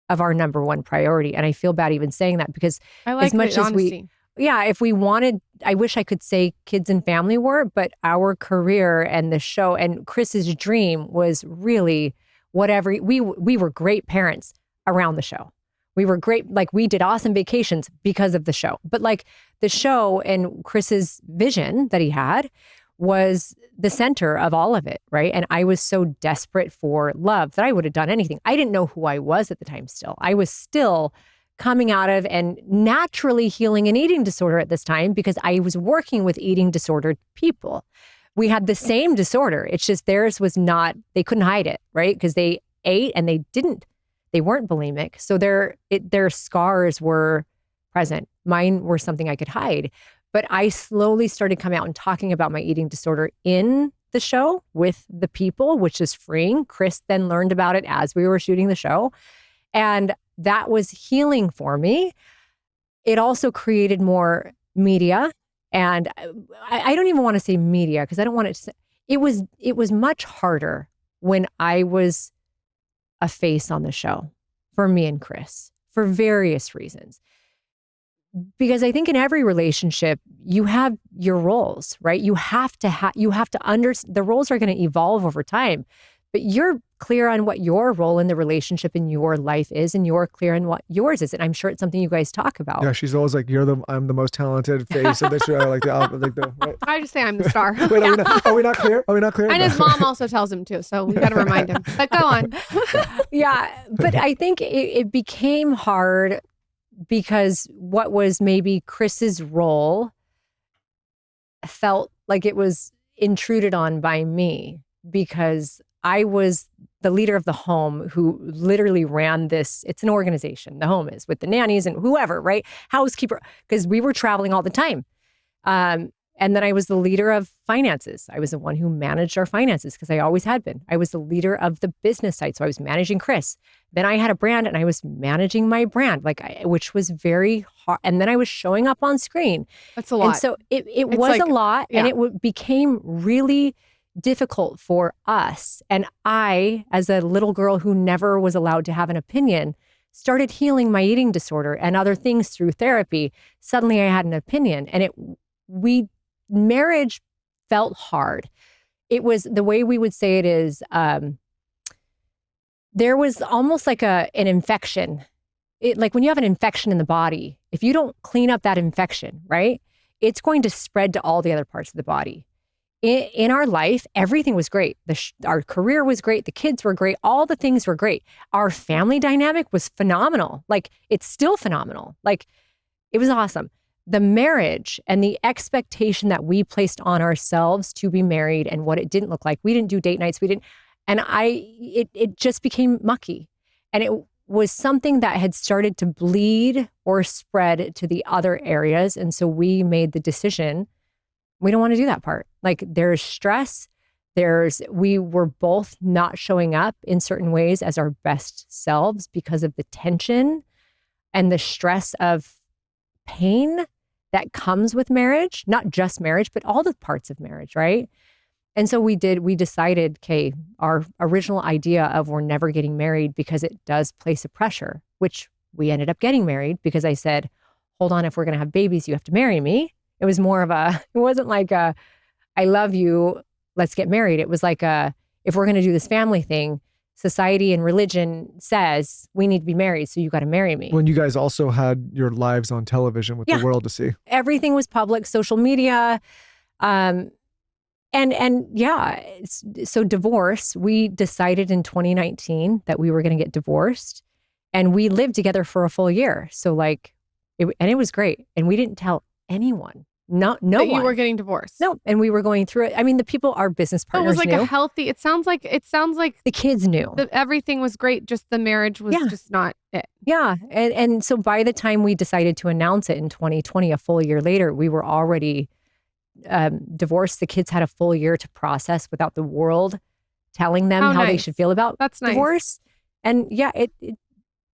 B: of our number one priority. And I feel bad even saying that because
A: I like
B: as much as
A: honesty.
B: if we wanted, I wish I could say kids and family were, but our career and the show and Chris's dream was really whatever. We were great parents around the show. We were great. Like we did awesome vacations because of the show, but like the show and Chris's vision that he had was the center of all of it, right? And I was so desperate for love that I would have done anything. I didn't know who I was at the time still. I was still coming out of and naturally healing an eating disorder at this time because I was working with eating disordered people. We had the same disorder. It's just theirs was not, they couldn't hide it, right? Because they ate and they weren't bulimic. So their scars were present. Mine were something I could hide. But I slowly started coming out and talking about my eating disorder in the show with the people, which is freeing. Chris then learned about it as we were shooting the show. And that was healing for me. It also created more media. And I don't even want to say media because I don't want it to say, it was much harder when I was a face on the show for me and Chris for various reasons. Because I think in every relationship, you have your roles, right? You have to understand the roles are going to evolve over time, but you're clear on what your role in the relationship in your life is, and you're clear on what yours is. And I'm sure it's something you guys talk about.
C: Yeah, she's always like, I'm the most talented face of the show. Right?
A: I just say I'm the star.
C: Wait, are we not clear? Are we not clear?
A: And his mom also tells him too, so we got to remind him. But go on.
B: Yeah, but I think it became hard because what was maybe Chris's role felt like it was intruded on by me because I was the leader of the home who literally ran this. It's an organization. The home is with the nannies and whoever, right? Housekeeper, because we were traveling all the time. And then I was the leader of finances. I was the one who managed our finances because I always had been. I was the leader of the business side. So I was managing Chris. Then I had a brand and I was managing my brand, which was very hard. And then I was showing up on screen.
A: That's a lot.
B: And so it was like, a lot. Yeah. And it became really difficult for us. And I, as a little girl who never was allowed to have an opinion, started healing my eating disorder and other things through therapy. Suddenly I had an opinion and marriage felt hard. It was the way we would say it is, there was almost like an infection. Like when you have an infection in the body, if you don't clean up that infection, right, it's going to spread to all the other parts of the body. In our life, everything was great. Our career was great. The kids were great. All the things were great. Our family dynamic was phenomenal. Like it's still phenomenal. Like It was awesome. The marriage and the expectation that we placed on ourselves to be married and what it didn't look like. We didn't do date nights. And it just became mucky. And it was something that had started to bleed or spread to the other areas. And so we made the decision, we don't want to do that part. Like there's stress. We were both not showing up in certain ways as our best selves because of the tension and the stress of pain that comes with marriage, not just marriage, but all the parts of marriage, right? And so we decided, okay, our original idea of we're never getting married because it does place a pressure, which we ended up getting married because I said, hold on, if we're going to have babies, you have to marry me. It was more of it wasn't like I love you, let's get married. It was like if we're going to do this family thing, society and religion says we need to be married, so you got to marry me.
C: When you guys also had your lives on television with the world to see.
B: Everything was public, social media. So divorce, we decided in 2019 that we were going to get divorced, and we lived together for a full year. So it was great. And we didn't tell anyone. No
A: that
B: one.
A: You were getting divorced.
B: No, and we were going through it. I mean, the people, our business partners,
A: it was like
B: knew.
A: a healthy. It sounds like
B: the kids knew.
A: Everything was great. Just the marriage was just not it.
B: Yeah, and so by the time we decided to announce it in 2020, a full year later, we were already divorced. The kids had a full year to process without the world telling them how they should feel about divorce. And yeah,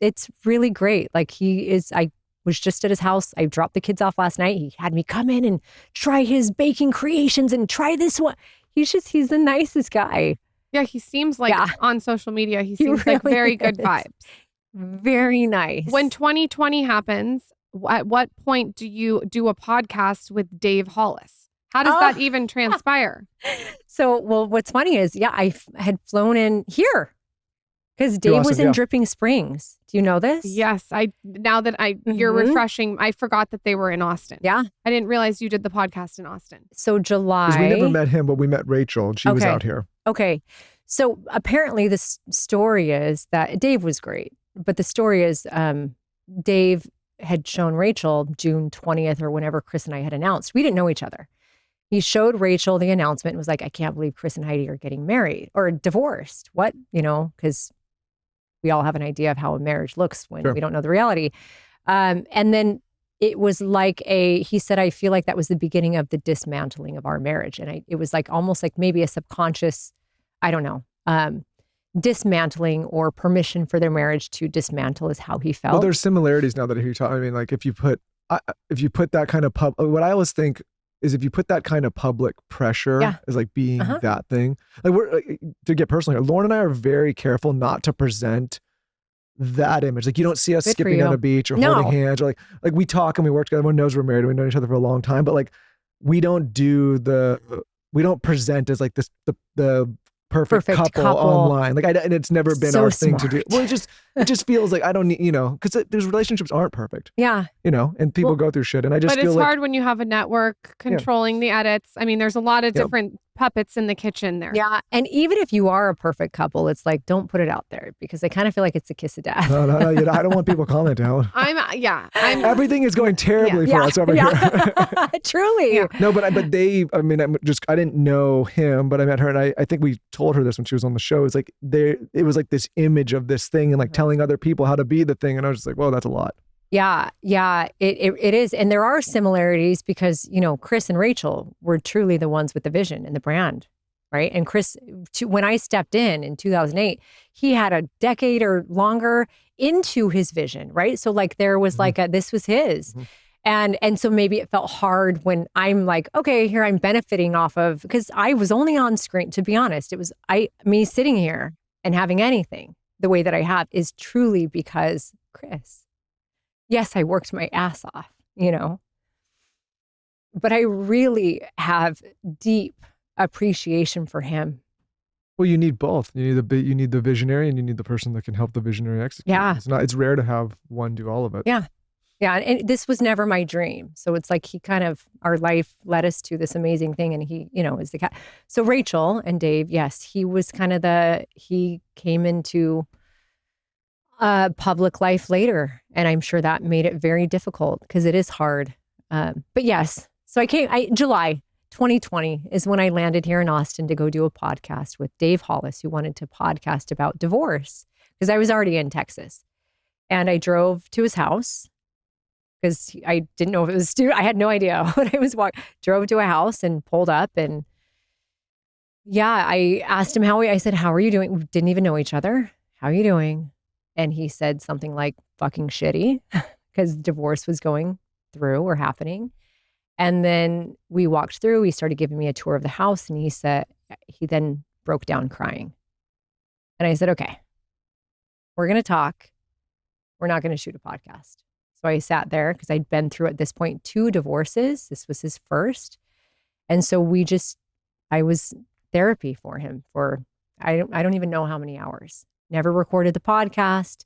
B: it's really great. Like I was just at his house. I dropped the kids off last night. He had me come in and try his baking creations and try this one. He's the nicest guy.
A: Yeah, he seems like on social media, he seems like very good vibes.
B: Very nice.
A: When 2020 happens, at what point do you do a podcast with Dave Hollis? How does that even transpire?
B: So, what's funny is, I had flown in here. Because Dave was in Dripping Springs. Do you know this?
A: Yes. You're refreshing. I forgot that they were in Austin.
B: Yeah.
A: I didn't realize you did the podcast in Austin.
B: So July.
C: Because we never met him, but we met Rachel and she was out here.
B: Okay. So apparently the story is that Dave was great. But the story is Dave had shown Rachel June 20th or whenever Chris and I had announced. We didn't know each other. He showed Rachel the announcement and was like, I can't believe Chris and Heidi are getting married or divorced. What? Because we all have an idea of how a marriage looks when we don't know the reality. And then it was like he said, I feel like that was the beginning of the dismantling of our marriage. And it was like almost like maybe a subconscious, I don't know, dismantling or permission for their marriage to dismantle is how he felt.
C: Well, there's similarities now that you talk. I mean, like if you put that kind of what I always think is if you put that kind of public pressure as like being that thing, like to get personal here, Lauren and I are very careful not to present that image. Like you don't see us skipping on a beach or holding hands or like we talk and we work together. Everyone knows we're married. We've known each other for a long time, but like we don't present as like the perfect couple online. Like and it's never been our thing to do. Well, it just feels like I don't need, because those relationships aren't perfect.
B: Yeah.
C: And people go through shit. And I just feel
A: it's hard when you have a network controlling the edits. I mean, there's a lot of different puppets in the kitchen there.
B: Yeah. And even if you are a perfect couple, it's like, don't put it out there because I kind of feel like it's a kiss of death.
C: No. I don't want people commenting.
B: Everything
C: is going terribly for us over here.
B: Truly. Yeah.
C: No, but Dave, I mean, I didn't know him, but I met her and I think we told her this when she was on the show. It's like it was like this image of this thing and like telling other people how to be the thing. And I was just like, whoa, that's a lot.
B: Yeah, it is. And there are similarities because, Chris and Rachel were truly the ones with the vision and the brand, right? And Chris, when I stepped in 2008, he had a decade or longer into his vision, right? So like there was like this was his. And so maybe it felt hard when I'm like, okay, here I'm benefiting off of, because I was only on screen, to be honest, it was me sitting here and having anything the way that I have is truly because Chris. Yes, I worked my ass off, but I really have deep appreciation for him.
C: Well, you need both. You need the visionary and you need the person that can help the visionary execute.
B: Yeah.
C: It's rare to have one do all of it.
B: Yeah. Yeah. And this was never my dream. So it's like our life led us to this amazing thing. And he, is the cat. So Rachel and Dave, yes, he was kind of he came into public life later. And I'm sure that made it very difficult because it is hard. But yes, so July 2020 is when I landed here in Austin to go do a podcast with Dave Hollis, who wanted to podcast about divorce because I was already in Texas. And I drove to his house because I didn't know if it was I had no idea what I was walking. Drove to a house and pulled up, and I asked him I said, "How are you doing?" We didn't even know each other. "How are you doing?" And he said something like fucking shitty because divorce was going through or happening. And then we walked through, he started giving me a tour of the house, and he then broke down crying. And I said, "Okay, we're going to talk. We're not going to shoot a podcast." So I sat there because I'd been through at this point 2 divorces. This was his first. And so I was therapy for him for, I don't even know how many hours. Never recorded the podcast.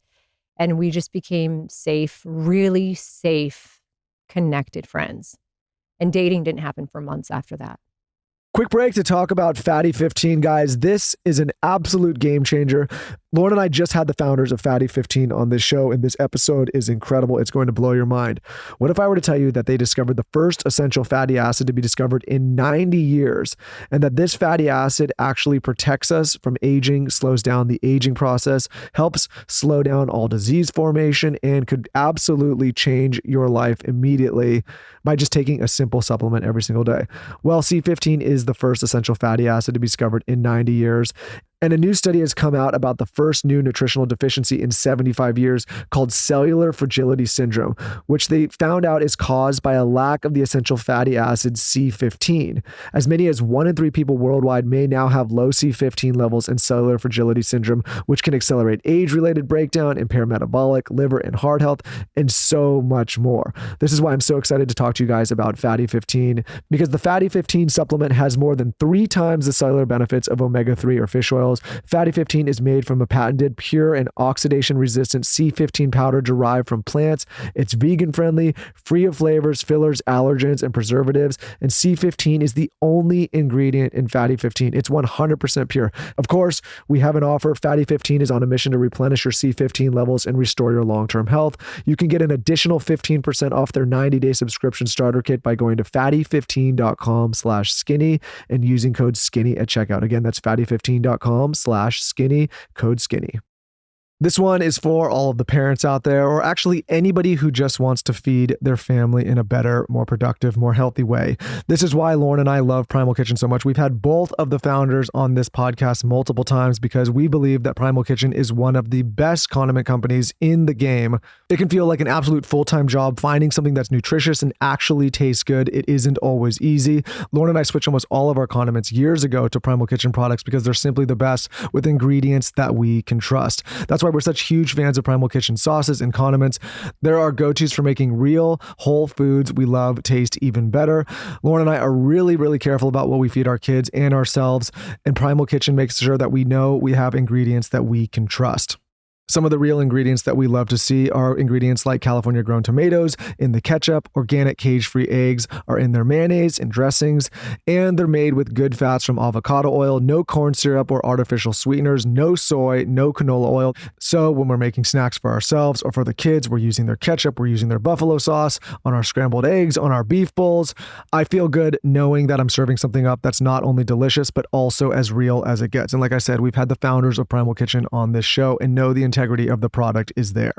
B: And we just became safe, really safe, connected friends. And dating didn't happen for months after that.
C: Quick break to talk about Fatty 15, guys. This is an absolute game changer. Lauren and I just had the founders of Fatty 15 on this show, and this episode is incredible. It's going to blow your mind. What if I were to tell you that they discovered the first essential fatty acid to be discovered in 90 years, and that this fatty acid actually protects us from aging, slows down the aging process, helps slow down all disease formation, and could absolutely change your life immediately by just taking a simple supplement every single day? Well, C15 is the first essential fatty acid to be discovered in 90 years. And a new study has come out about the first new nutritional deficiency in 75 years called cellular fragility syndrome, which they found out is caused by a lack of the essential fatty acid C15. As many as 1 in 3 people worldwide may now have low C15 levels in cellular fragility syndrome, which can accelerate age-related breakdown, impair metabolic, liver, and heart health, and so much more. This is why I'm so excited to talk to you guys about Fatty 15, because the Fatty 15 supplement has more than 3 times the cellular benefits of omega-3 or fish oil. Fatty 15 is made from a patented, pure, and oxidation-resistant C15 powder derived from plants. It's vegan-friendly, free of flavors, fillers, allergens, and preservatives. And C15 is the only ingredient in Fatty 15. It's 100% pure. Of course, we have an offer. Fatty 15 is on a mission to replenish your C15 levels and restore your long-term health. You can get an additional 15% off their 90-day subscription starter kit by going to fatty15.com/skinny and using code SKINNY at checkout. Again, that's fatty15.com/skinny, code SKINNY. This one is for all of the parents out there, or actually anybody who just wants to feed their family in a better, more productive, more healthy way. This is why Lauren and I love Primal Kitchen so much. We've had both of the founders on this podcast multiple times because we believe that Primal Kitchen is one of the best condiment companies in the game. It can feel like an absolute full-time job finding something that's nutritious and actually tastes good. It isn't always easy. Lauren and I switched almost all of our condiments years ago to Primal Kitchen products because they're simply the best with ingredients that we can trust. That's why we're such huge fans of Primal Kitchen sauces and condiments. They're our go-tos for making real, whole foods we love taste even better. Lauren and I are really, really careful about what we feed our kids and ourselves, and Primal Kitchen makes sure that we know we have ingredients that we can trust. Some of the real ingredients that we love to see are ingredients like California grown tomatoes in the ketchup, organic cage-free eggs are in their mayonnaise and dressings, and they're made with good fats from avocado oil, no corn syrup or artificial sweeteners, no soy, no canola oil. So when we're making snacks for ourselves or for the kids, we're using their ketchup, we're using their buffalo sauce on our scrambled eggs, on our beef bowls. I feel good knowing that I'm serving something up that's not only delicious, but also as real as it gets. And like I said, we've had the founders of Primal Kitchen on this show and know the integrity of the product is there.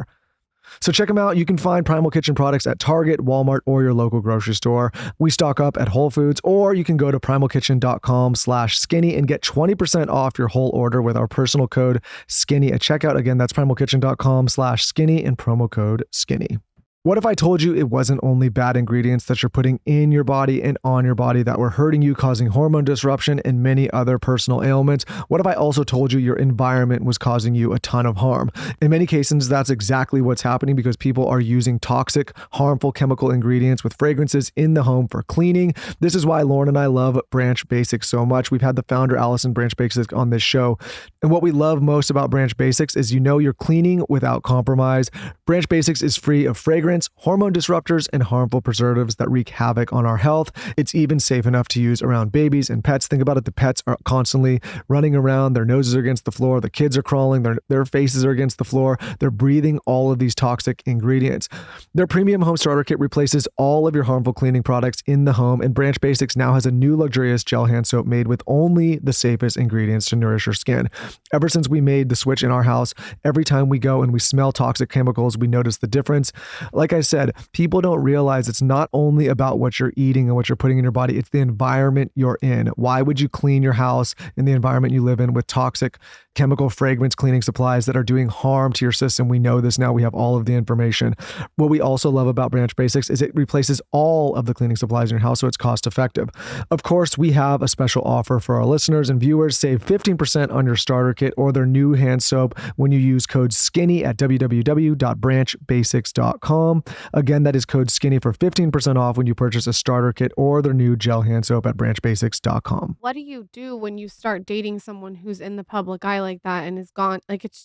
C: So check them out. You can find Primal Kitchen products at Target, Walmart, or your local grocery store. We stock up at Whole Foods, or you can go to primalkitchen.com/skinny and get 20% off your whole order with our personal code SKINNY at checkout. Again, that's primalkitchen.com/skinny and promo code SKINNY. What if I told you it wasn't only bad ingredients that you're putting in your body and on your body that were hurting you, causing hormone disruption and many other personal ailments? What if I also told you your environment was causing you a ton of harm? In many cases, that's exactly what's happening because people are using toxic, harmful chemical ingredients with fragrances in the home for cleaning. This is why Lauren and I love Branch Basics so much. We've had the founder, Allison Branch Basics, on this show. And what we love most about Branch Basics is you're cleaning without compromise. Branch Basics is free of fragrance, deodorants, hormone disruptors, and harmful preservatives that wreak havoc on our health. It's even safe enough to use around babies and pets. Think about it. The pets are constantly running around. Their noses are against the floor. The kids are crawling. Their faces are against the floor. They're breathing all of these toxic ingredients. Their premium home starter kit replaces all of your harmful cleaning products in the home, and Branch Basics now has a new luxurious gel hand soap made with only the safest ingredients to nourish your skin. Ever since we made the switch in our house, every time we go and we smell toxic chemicals, we notice the difference. Like I said, people don't realize it's not only about what you're eating and what you're putting in your body, it's the environment you're in. Why would you clean your house in the environment you live in with toxic chemical fragrance cleaning supplies that are doing harm to your system? We know this now. We have all of the information. What we also love about Branch Basics is it replaces all of the cleaning supplies in your house, so it's cost effective. Of course, we have a special offer for our listeners and viewers. Save 15% on your starter kit or their new hand soap when you use code SKINNY at www.branchbasics.com. Again, that is code SKINNY for 15% off when you purchase a starter kit or their new gel hand soap at branchbasics.com.
A: What do you do when you start dating someone who's in the public eye like that and is gone? Like it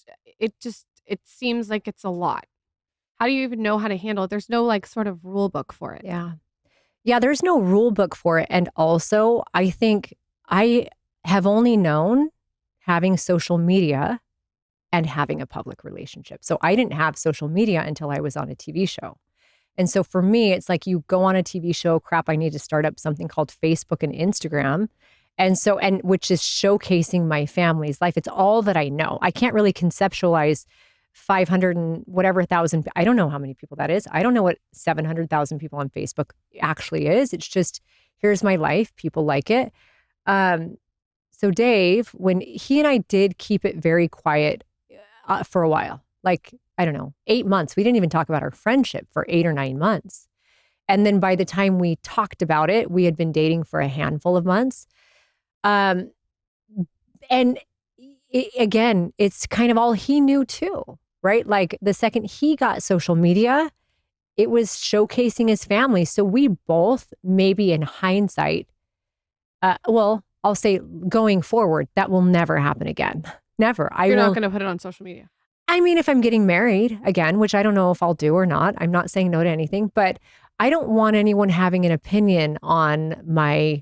A: seems like it's a lot. How do you even know how to handle it? There's no like sort of rule book for it.
B: Yeah. Yeah, there's no rule book for it. And also, I think I have only known having social media and having a public relationship. So I didn't have social media until I was on a TV show. And so for me, it's like you go on a TV show, crap, I need to start up something called Facebook and Instagram. And which is showcasing my family's life. It's all that I know. I can't really conceptualize 500 and whatever thousand. I don't know how many people that is. I don't know what 700,000 people on Facebook actually is. It's just, here's my life. People like it. So Dave, when he and I did keep it very quiet for a while, like, I don't know, 8 months. We didn't even talk about our friendship for 8 or 9 months. And then by the time we talked about it, we had been dating for a handful of months. Again, it's kind of all he knew too, right? Like the second he got social media, it was showcasing his family. So we both, maybe in hindsight, I'll say going forward, that will never happen again. Never.
A: You're not going to put it on social media.
B: I mean, if I'm getting married again, which I don't know if I'll do or not, I'm not saying no to anything, but I don't want anyone having an opinion on my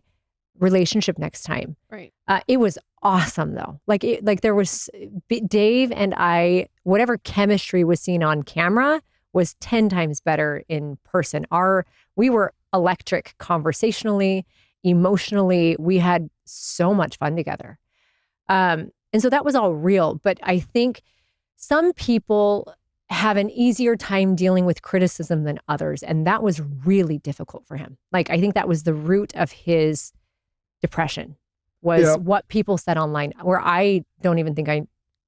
B: relationship next time.
A: Right.
B: It was awesome though. Like there was Dave and I, whatever chemistry was seen on camera was 10 times better in person. We were electric conversationally, emotionally. We had so much fun together. And so that was all real. But I think some people have an easier time dealing with criticism than others. And that was really difficult for him. Like, I think that was the root of his depression was what people said online, where I don't even think I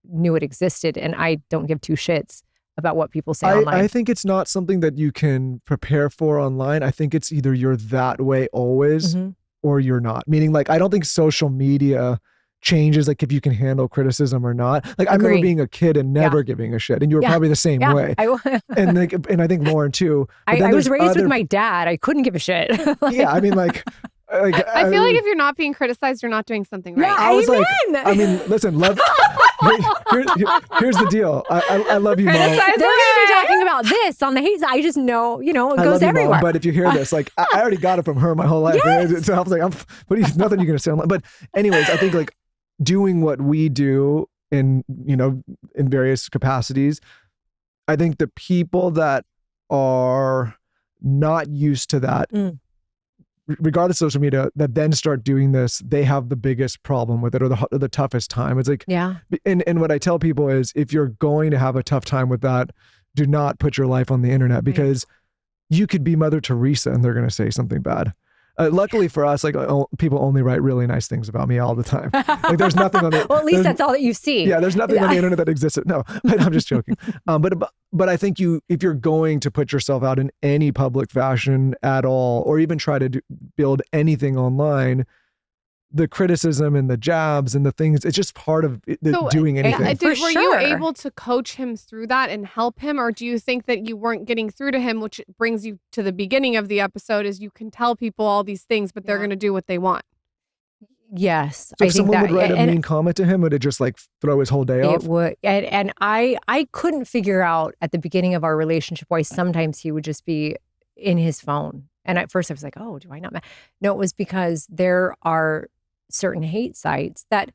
B: knew it existed. And I don't give two shits about what people say online.
C: I think it's not something that you can prepare for online. I think it's either you're that way always or you're not. Meaning, like, I don't think social media changes like if you can handle criticism or not. Like, I remember being a kid and never giving a shit, and you were probably the same way. And I think Lauren too.
B: I was raised with my dad. I couldn't give a shit.
C: Yeah, I mean, like
A: I feel like if you're not being criticized, you're not doing something right.
B: Yeah,
C: I was like, I mean, listen, love. Here's the deal. I love you, Mom.
B: They're going to be talking about this on the hate. I just know, it goes everywhere.
C: Mom, but if you hear this, like, I already got it from her my whole life. Yes. So I was like, nothing you're going to say online. But anyways, I think like doing what we do in various capacities, I think the people that are not used to that, regardless of social media, that then start doing this, they have the biggest problem with it, or the toughest time. It's like, and what I tell people is, if you're going to have a tough time with that, do not put your life on the internet, because you could be Mother Teresa and they're going to say something bad. Luckily for us, like, people only write really nice things about me all the time. Like, there's nothing on the
B: well, at least that's all that you see.
C: Yeah, there's nothing on the internet that exists. No, but I'm just joking. But I think if you're going to put yourself out in any public fashion at all, or even try to build anything online, the criticism and the jabs and the things, it's just part of doing anything.
A: Were you able to coach him through that and help him? Or do you think that you weren't getting through to him, which brings you to the beginning of the episode, is you can tell people all these things, but they're going to do what they want?
B: Yes.
C: So
B: I
C: if
B: think
C: someone
B: that,
C: would write a
B: and
C: mean comment to him, would it just like throw his whole day off?
B: it would, and I couldn't figure out at the beginning of our relationship why sometimes he would just be in his phone. And at first I was like, oh, do I not? No, it was because there are certain hate sites that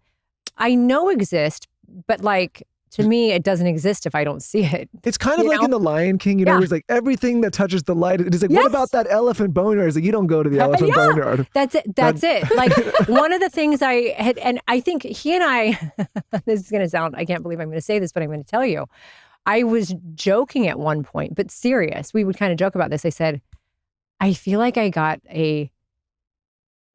B: I know exist, but like, to me, it doesn't exist if I don't see it.
C: It's kind of like in The Lion King,
B: Yeah.
C: where it's like everything that touches the light. It's like, what about that elephant boneyard? It's like, you don't go to the elephant boneyard.
B: That's it. That's it. Like one of the things I had, and I think he and I, this is going to sound, I can't believe I'm going to say this, but I'm going to tell you, I was joking at one point, but serious. We would kind of joke about this. I said, I feel like I got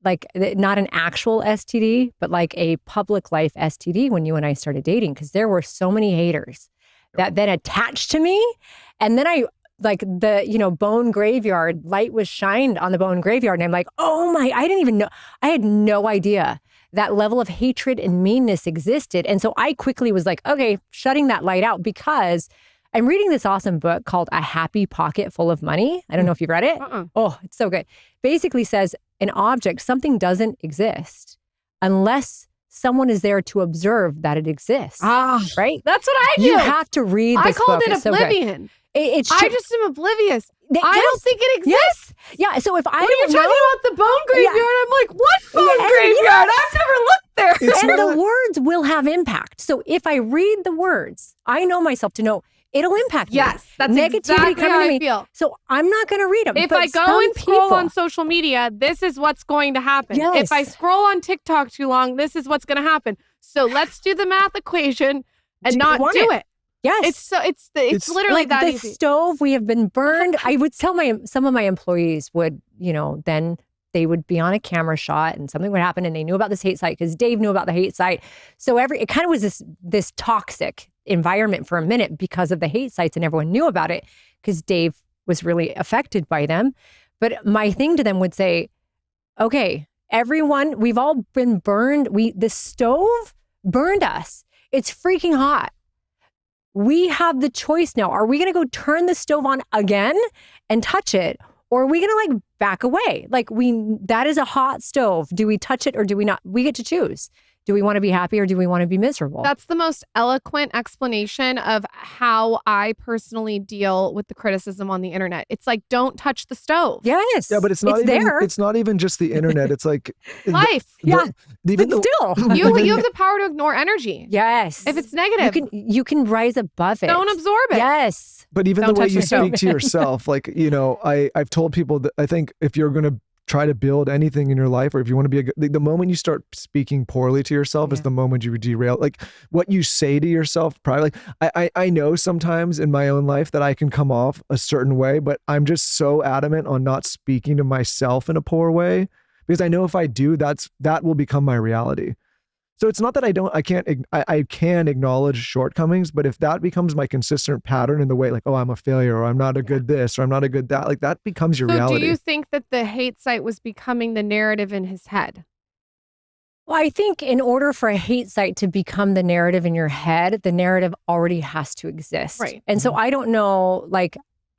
B: not an actual STD, but like a public life STD when you and I started dating, because there were so many haters that then attached to me. And then I, like the, bone graveyard, light was shined on the bone graveyard. And I'm like, oh my, I didn't even know. I had no idea that level of hatred and meanness existed. And so I quickly was like, okay, shutting that light out, because I'm reading this awesome book called A Happy Pocket Full of Money. I don't know if you've read it. Oh, it's so good. Basically says an object, something doesn't exist unless someone is there to observe that it exists. Right?
A: That's what I do.
B: You have to read this
A: I called
B: book.
A: it
B: It's so good.
A: oblivion.
B: I
A: just am oblivious. I
B: yes.
A: don't think it exists.
B: Yeah. So if I
A: When you're
B: don't
A: talking
B: know,
A: about the bone graveyard, I'm like, what bone graveyard? I've never looked there.
B: and the words will have impact. So if I read the words, I know myself to know it'll impact me.
A: Yes, that's
B: negativity
A: exactly
B: coming
A: how
B: to
A: I
B: me.
A: feel.
B: So I'm not going to read them.
A: If
B: But
A: I go
B: some
A: and scroll
B: people-
A: on social media, this is what's going to happen.
B: Yes.
A: If I scroll on TikTok too long, this is what's going to happen. So let's do the math equation and
B: Do you
A: not
B: want
A: do it.
B: Yes.
A: It's literally
B: like
A: that
B: the
A: easy.
B: stove, we have been burned. I would tell some of my employees would, then they would be on a camera shot and something would happen and they knew about this hate site because Dave knew about the hate site. So it kind of was this toxic environment for a minute because of the hate sites, and everyone knew about it because Dave was really affected by them. But my thing to them would say, okay, everyone, we've all been burned. The stove burned us. It's freaking hot. We have the choice now. Are we going to go turn the stove on again and touch it? Or are we going to back away? That is a hot stove. Do we touch it or do we not? We get to choose. Do we want to be happy or do we want to be miserable?
A: That's the most eloquent explanation of how I personally deal with the criticism on the internet. It's like, don't touch the stove.
B: Yes.
C: Yeah, but it's not even
B: there.
C: it's not even just the internet. It's like
A: Life.
B: But still.
A: You have the power to ignore energy.
B: Yes.
A: If it's negative,
B: you can rise above it.
A: don't absorb it.
B: Yes.
C: But even
A: Don't
C: the way
A: touch
C: you
A: the stove.
C: speak to yourself, I've told people that I think if you're going to try to build anything in your life, or if you want to be the moment you start speaking poorly to yourself is the moment you derail. Like what you say to yourself, probably. I know sometimes in my own life that I can come off a certain way, but I'm just so adamant on not speaking to myself in a poor way because I know if I do, that will become my reality. So it's not that I can acknowledge shortcomings, but if that becomes my consistent pattern in the way, like, oh, I'm a failure, or I'm not a good this, or I'm not a good that, like that becomes your reality.
A: Do you think that the hate site was becoming the narrative in his head?
B: Well, I think in order for a hate site to become the narrative in your head, the narrative already has to exist.
A: Right.
B: And so I don't know,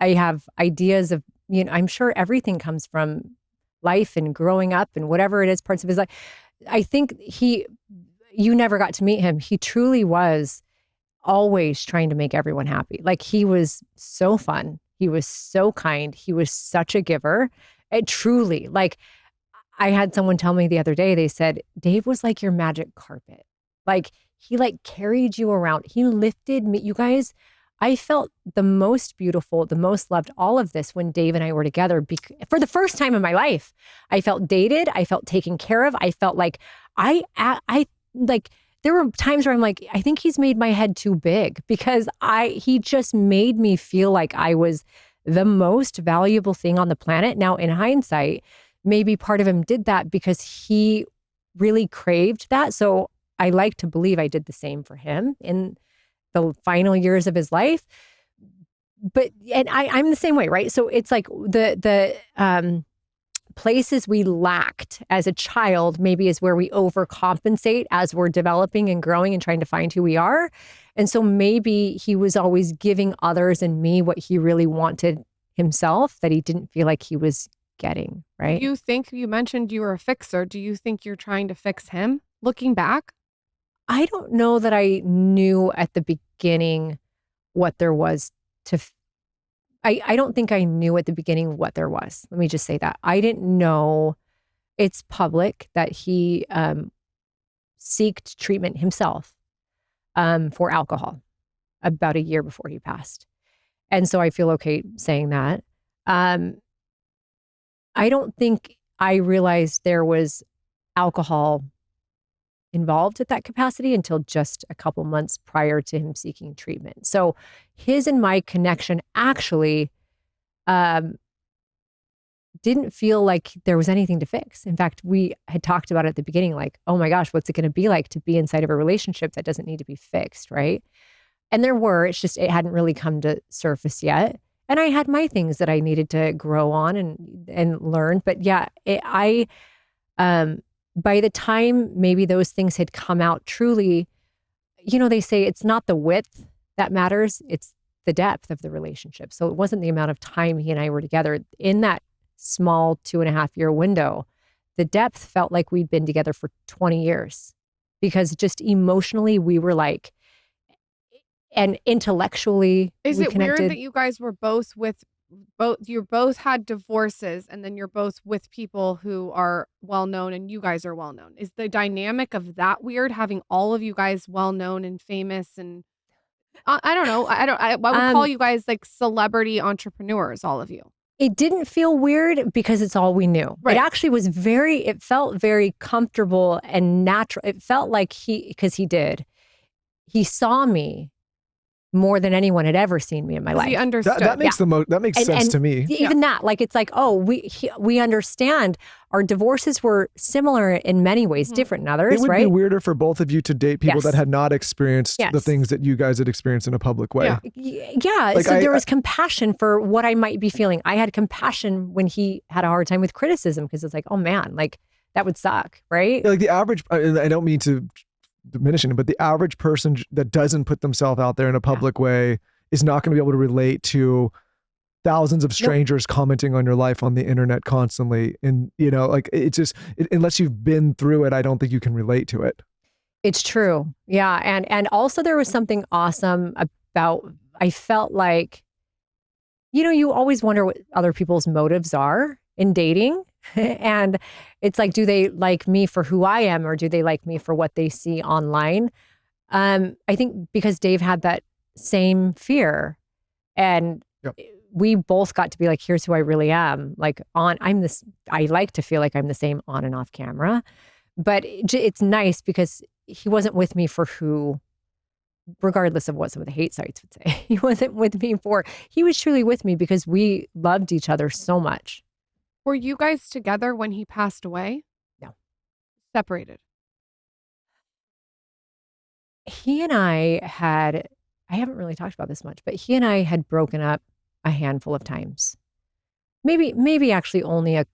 B: I have ideas of, I'm sure everything comes from life and growing up and whatever it is, parts of his life. I think you never got to meet him. He truly was always trying to make everyone happy. Like he was so fun. He was so kind. He was such a giver. It truly, I had someone tell me the other day, they said, Dave was like your magic carpet. Like he carried you around. He lifted me. You guys, I felt the most beautiful, the most loved, all of this when Dave and I were together for the first time in my life. I felt dated. I felt taken care of. I felt like there were times where I'm like, I think he's made my head too big because he just made me feel like I was the most valuable thing on the planet. Now, in hindsight, maybe part of him did that because he really craved that. So I like to believe I did the same for him in the final years of his life. But, and I'm the same way, right? So it's like the places we lacked as a child maybe is where we overcompensate as we're developing and growing and trying to find who we are. And so maybe he was always giving others and me what he really wanted himself, that he didn't feel like he was getting, right?
A: You mentioned you were a fixer. Do you think you're trying to fix him looking back?
B: I don't know that I knew at the beginning what there was to, I don't think I knew at the beginning what there was. Let me just say that. I didn't know. It's public that he sought treatment himself for alcohol about a year before he passed. And so I feel okay saying that. I don't think I realized there was alcohol involved at that capacity until just a couple months prior to him seeking treatment. So his and my connection actually didn't feel like there was anything to fix. In fact, we had talked about it at the beginning, like, oh my gosh, what's it going to be like to be inside of a relationship that doesn't need to be fixed, right? And it's just, it hadn't really come to surface yet. And I had my things that I needed to grow on and learn. But yeah, by the time maybe those things had come out truly, they say it's not the width that matters, it's the depth of the relationship. So it wasn't the amount of time he and I were together in that small 2.5-year window. The depth felt like we'd been together for 20 years because just emotionally we were like, and intellectually
A: Is
B: we
A: it
B: connected.
A: weird that you guys were you both had divorces and then you're both with people who are well known and you guys are well known? Is the dynamic of that weird, having all of you guys well known and famous? And I don't know. I would call you guys like celebrity entrepreneurs, all of you.
B: It didn't feel weird because it's all we knew.
A: Right.
B: It actually was it felt very comfortable and natural. It felt like because he saw me more than anyone had ever seen me in my life.
A: He understood.
C: That makes that makes sense to me.
B: Even that, like, it's like, oh, we understand. Our divorces were similar in many ways, different in others,
C: It would
B: right?
C: be weirder for both of you to date people
B: Yes.
C: that had not experienced
B: Yes.
C: the things that you guys had experienced in a public way.
B: Yeah.
C: Like,
B: So there was compassion for what I might be feeling. I had compassion when he had a hard time with criticism because it's like, oh man, like that would suck, right?
C: Like the average, I don't mean to diminish it, but the average person that doesn't put themselves out there in a public way is not going to be able to relate to thousands of strangers commenting on your life on the internet constantly. And, like it's just, unless you've been through it, I don't think you can relate to it.
B: It's true. Yeah. And also there was something awesome about, I felt like, you always wonder what other people's motives are in dating. And it's like, do they like me for who I am or do they like me for what they see online? I think because Dave had that same fear and we both got to be like, here's who I really am. Like I like to feel like I'm the same on and off camera, but it's nice because he wasn't with me for who, regardless of what some of the hate sites would say, he was truly with me because we loved each other so much.
A: Were you guys together when he passed away?
B: No.
A: Separated?
B: He and I haven't really talked about this much, but he and I had broken up a handful of times. Maybe actually only a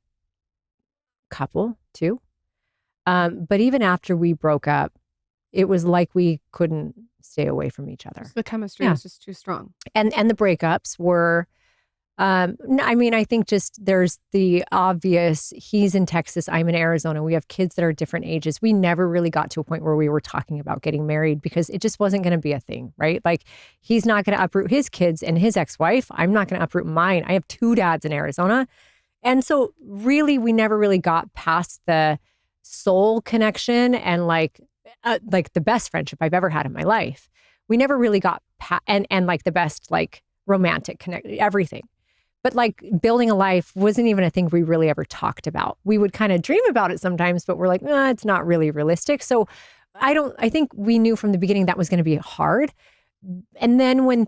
B: couple, two. But even after we broke up, it was like we couldn't stay away from each other.
A: The chemistry was just too strong.
B: And the breakups were, I think just there's the obvious, he's in Texas, I'm in Arizona. We have kids that are different ages. We never really got to a point where we were talking about getting married because it just wasn't going to be a thing, right? Like he's not going to uproot his kids and his ex-wife. I'm not going to uproot mine. I have 2 dads in Arizona. And so really, we never really got past the soul connection and like the best friendship I've ever had in my life. We never really got and like the best, like romantic connection, everything. But like building a life wasn't even a thing we really ever talked about. We would kind of dream about it sometimes, but we're like, it's not really realistic. So I think we knew from the beginning that was going to be hard. And then when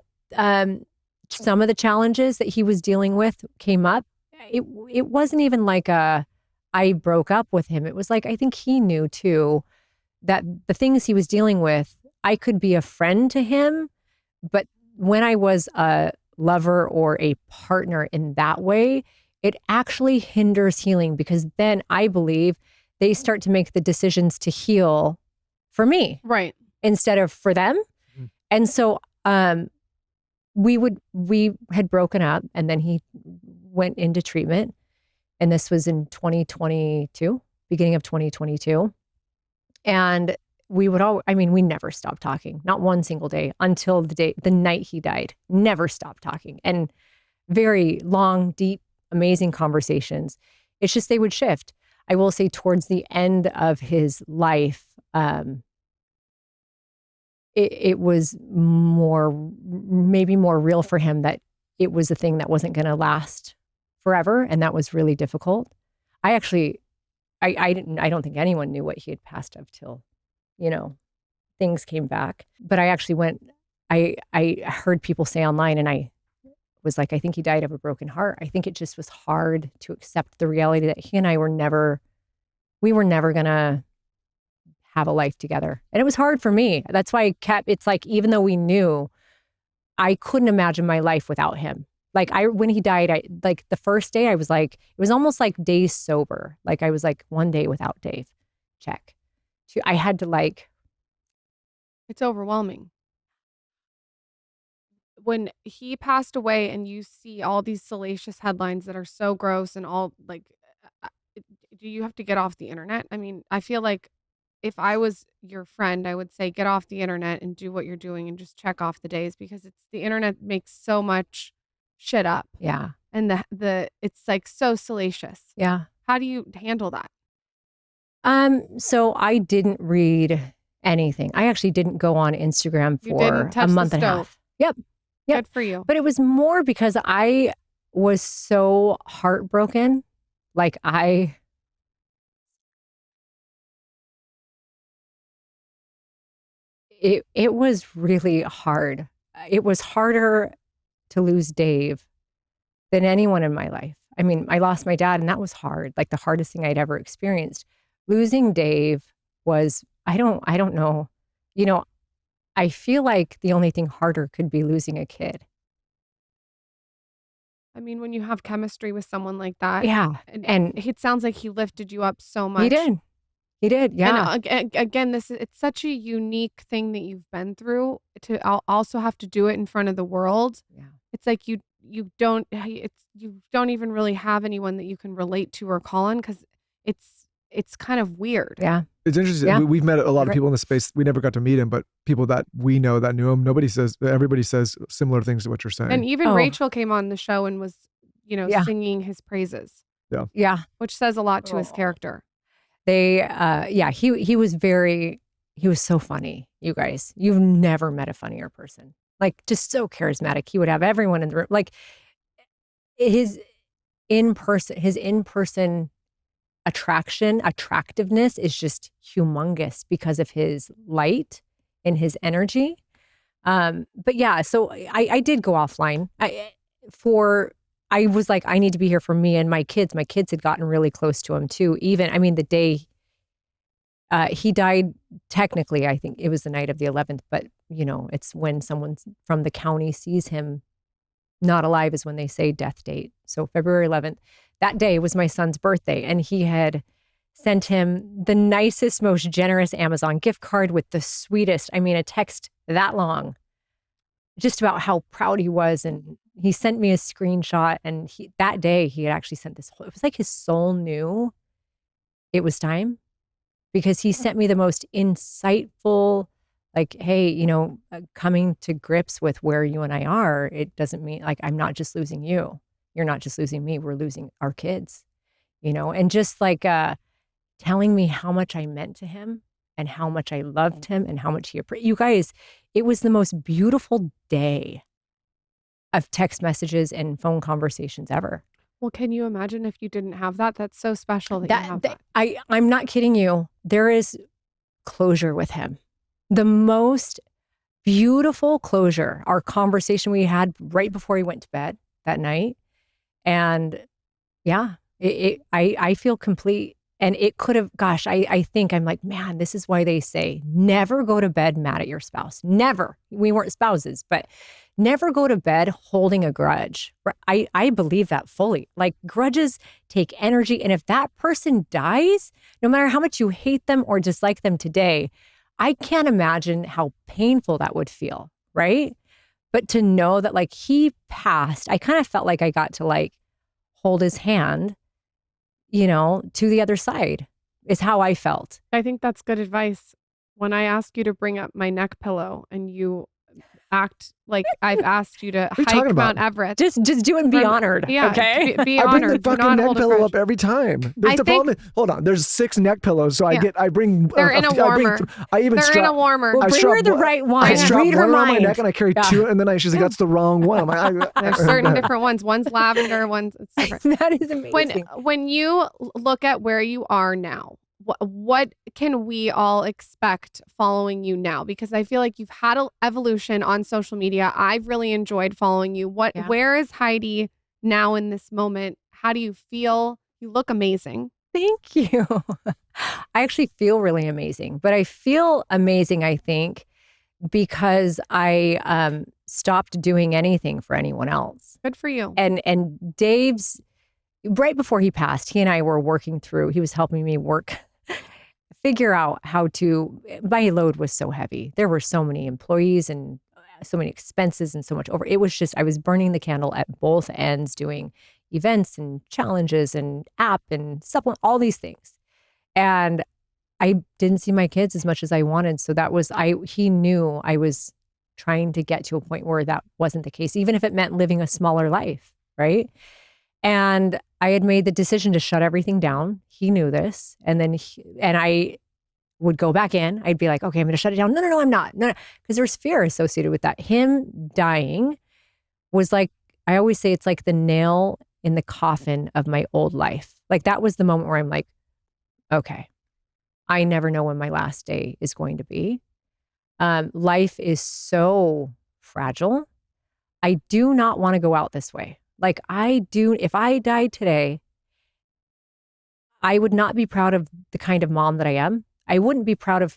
B: some of the challenges that he was dealing with came up, it wasn't even like I broke up with him. It was like, I think he knew too that the things he was dealing with, I could be a friend to him. But when I was a lover or a partner in that way, it actually hinders healing because then I believe they start to make the decisions to heal for me.
A: Right.
B: Instead of for them. Mm-hmm. And so we had broken up and then he went into treatment And this was in 2022, beginning of 2022. And we never stopped talking, not one single day until the night he died. Never stopped talking. And very long, deep, amazing conversations. It's just they would shift. I will say towards the end of his life, it was maybe more real for him that it was a thing that wasn't going to last forever. And that was really difficult. I don't think anyone knew what he had passed of till, things came back. But I actually I heard people say online, and I was like, I think he died of a broken heart. I think it just was hard to accept the reality that he and I were never going to have a life together. And it was hard for me. That's why it's like, even though we knew, I couldn't imagine my life without him. Like when he died, the first day I was like, it was almost like days sober. Like I was like, one day without Dave, check. I had to
A: it's overwhelming. When he passed away and you see all these salacious headlines that are so gross and all do you have to get off the internet? I mean, I feel like if I was your friend, I would say get off the internet and do what you're doing and just check off the days, because the internet makes so much shit up.
B: Yeah.
A: And it's like so salacious.
B: Yeah.
A: How do you handle that?
B: So I didn't read anything. I actually didn't go on Instagram for a month and a half. Yep.
A: Good for you.
B: But it was more because I was so heartbroken. Like it was really hard. It was harder to lose Dave than anyone in my life. I mean, I lost my dad and that was hard, like the hardest thing I'd ever experienced. Losing Dave was, I don't know, I feel like the only thing harder could be losing a kid.
A: I mean, when you have chemistry with someone like that.
B: Yeah.
A: And it sounds like he lifted you up so much.
B: He did. Yeah.
A: And again, it's such a unique thing that you've been through to also have to do it in front of the world.
B: Yeah.
A: It's like you don't even really have anyone that you can relate to or call on, because it's kind of weird.
B: Yeah.
C: It's interesting.
B: Yeah.
C: We've met a lot of people in the space. We never got to meet him, but people that we know that knew him, everybody says similar things to what you're saying.
A: And even Rachel came on the show and was, singing his praises.
C: Yeah.
B: Yeah.
A: Which says a lot to his character.
B: He was so funny, you guys. You've never met a funnier person. Like, just so charismatic. He would have everyone in the room. Like, his in-person attractiveness is just humongous because of his light and his energy. But yeah, so I did go offline. I was like, I need to be here for me and my kids. My kids had gotten really close to him too. The day he died, technically, I think it was the night of the 11th, but it's when someone from the county sees him not alive is when they say death date. So February 11th, that day was my son's birthday, and he had sent him the nicest, most generous Amazon gift card with the sweetest, a text that long, just about how proud he was. And he sent me a screenshot, and that day he had actually sent it was like his soul knew it was time, because he sent me the most insightful, like, hey, coming to grips with where you and I are, it doesn't mean like, I'm not just losing you. You're not just losing me. We're losing our kids, and just like, telling me how much I meant to him and how much I loved him and how much he appreciated. You guys, it was the most beautiful day of text messages and phone conversations ever.
A: Well, can you imagine if you didn't have that? That's so special that you have that.
B: I'm not kidding you. There is closure with him. The most beautiful closure, our conversation we had right before he went to bed that night. And yeah, I feel complete. And it could have, gosh, I think I'm like, man, this is why they say never go to bed mad at your spouse. Never. We weren't spouses, but never go to bed holding a grudge. I believe that fully. Like, grudges take energy. And if that person dies, no matter how much you hate them or dislike them today, I can't imagine how painful that would feel, right? But to know that like he passed, I kind of felt like I got to like hold his hand to the other side is how I felt.
A: I think that's good advice. When I ask you to bring up my neck pillow and you act like I've asked you to
C: you talking
A: hike
C: about?
A: Mount Everest.
B: Just do it and be honored.
A: Yeah,
B: Okay.
A: be
C: I bring
A: honored.
C: the
A: Do
C: fucking
A: not
C: neck
A: hold a
C: pillow
A: grudge.
C: up every time. There's
A: I
C: the problem. Hold on. There's 6 neck pillows, so
A: Yeah.
C: I bring.
A: They're in a warmer.
C: I even
A: They're in a warmer.
B: Well,
C: I
B: bring
C: strap
B: her the
C: one-
B: right one.
C: I strap
B: Read her
C: one around my
B: mind.
C: neck and I carry 2, and then she's like, "That's the wrong one." I'm like,
A: There's certain different ones. One's lavender, one's it's different.
B: That is amazing.
A: When you look at where you are now, what can we all expect following you now? Because I feel like you've had an evolution on social media. I've really enjoyed following you. Where is Heidi now in this moment? How do you feel? You look amazing.
B: Thank you. I actually feel really amazing, but I feel amazing, I think, because I stopped doing anything for anyone else.
A: Good for you.
B: And Dave's, right before he passed, he and I were working through, he was helping me figure out how to, my load was so heavy. There were so many employees and so many expenses and so much over. It was just, I was burning the candle at both ends, doing events and challenges and app and supplement, all these things. And I didn't see my kids as much as I wanted. So he knew I was trying to get to a point where that wasn't the case, even if it meant living a smaller life. Right. And I had made the decision to shut everything down. He knew this. And then I would go back in. I'd be like, okay, I'm going to shut it down. No, I'm not. No. Because there's fear associated with that. Him dying was like, I always say it's like the nail in the coffin of my old life. Like that was the moment where I'm like, okay, I never know when my last day is going to be. Life is so fragile. I do not want to go out this way. Like if I died today, I would not be proud of the kind of mom that I am. I wouldn't be proud of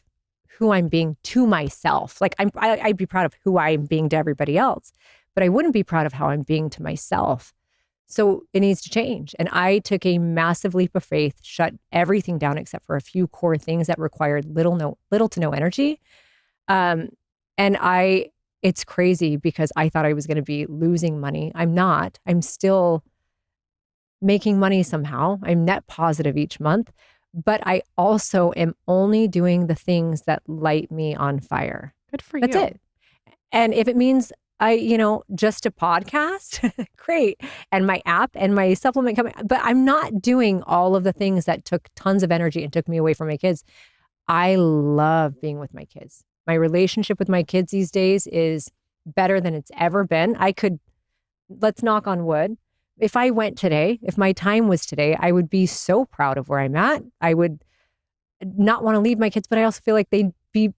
B: who I'm being to myself. Like I'd be proud of who I'm being to everybody else, but I wouldn't be proud of how I'm being to myself. So it needs to change. And I took a massive leap of faith, shut everything down except for a few core things that required little to no energy. It's crazy because I thought I was going to be losing money. I'm not. I'm still making money somehow. I'm net positive each month, but I also am only doing the things that light me on fire.
A: Good for you.
B: That's it. And if it means just a podcast, great. And my app and my supplement coming, but I'm not doing all of the things that took tons of energy and took me away from my kids. I love being with my kids. My relationship with my kids these days is better than it's ever been. Let's knock on wood. If I went today, if my time was today, I would be so proud of where I'm at. I would not want to leave my kids, but I also feel like they'd be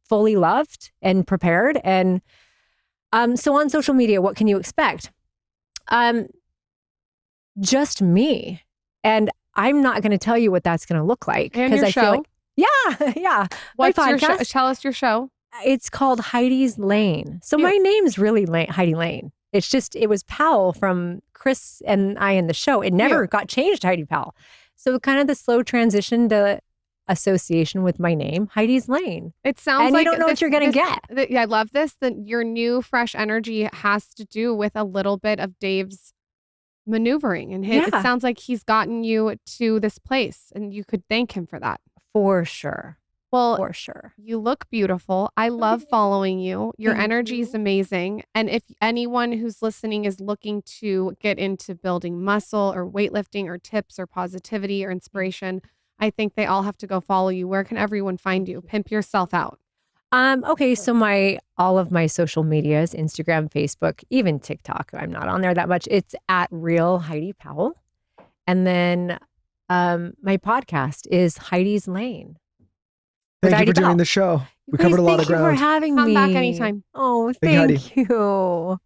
B: fully loved and prepared. And so on social media, what can you expect? Just me. And I'm not going to tell you what that's going to look like.
A: And your
B: I
A: show?
B: feel like, yeah.
A: What's
B: my
A: your show?
B: podcast?
A: Tell us your show.
B: It's called Heidi's Lane. So my name's really Heidi Lane. It was Powell from Chris and I in the show. It never got changed to Heidi Powell. So kind of the slow transition to association with my name, Heidi's Lane.
A: It sounds
B: and
A: like
B: you don't know what you're going to get.
A: I love this. That your new fresh energy has to do with a little bit of Dave's maneuvering. And it sounds like he's gotten you to this place and you could thank him for that.
B: For sure.
A: Well,
B: for sure.
A: You look beautiful. I love following you. Your energy is amazing. And if anyone who's listening is looking to get into building muscle or weightlifting or tips or positivity or inspiration, I think they all have to go follow you. Where can everyone find you? Pimp yourself out.
B: Okay, so all of my social medias, Instagram, Facebook, even TikTok, I'm not on there that much. It's at Real Heidi Powell. And then my podcast is Heidi's Lane.
C: Thank you for doing the show. We covered a lot of ground.
B: Thank you for having me.
A: Come back anytime.
B: Oh, thank you.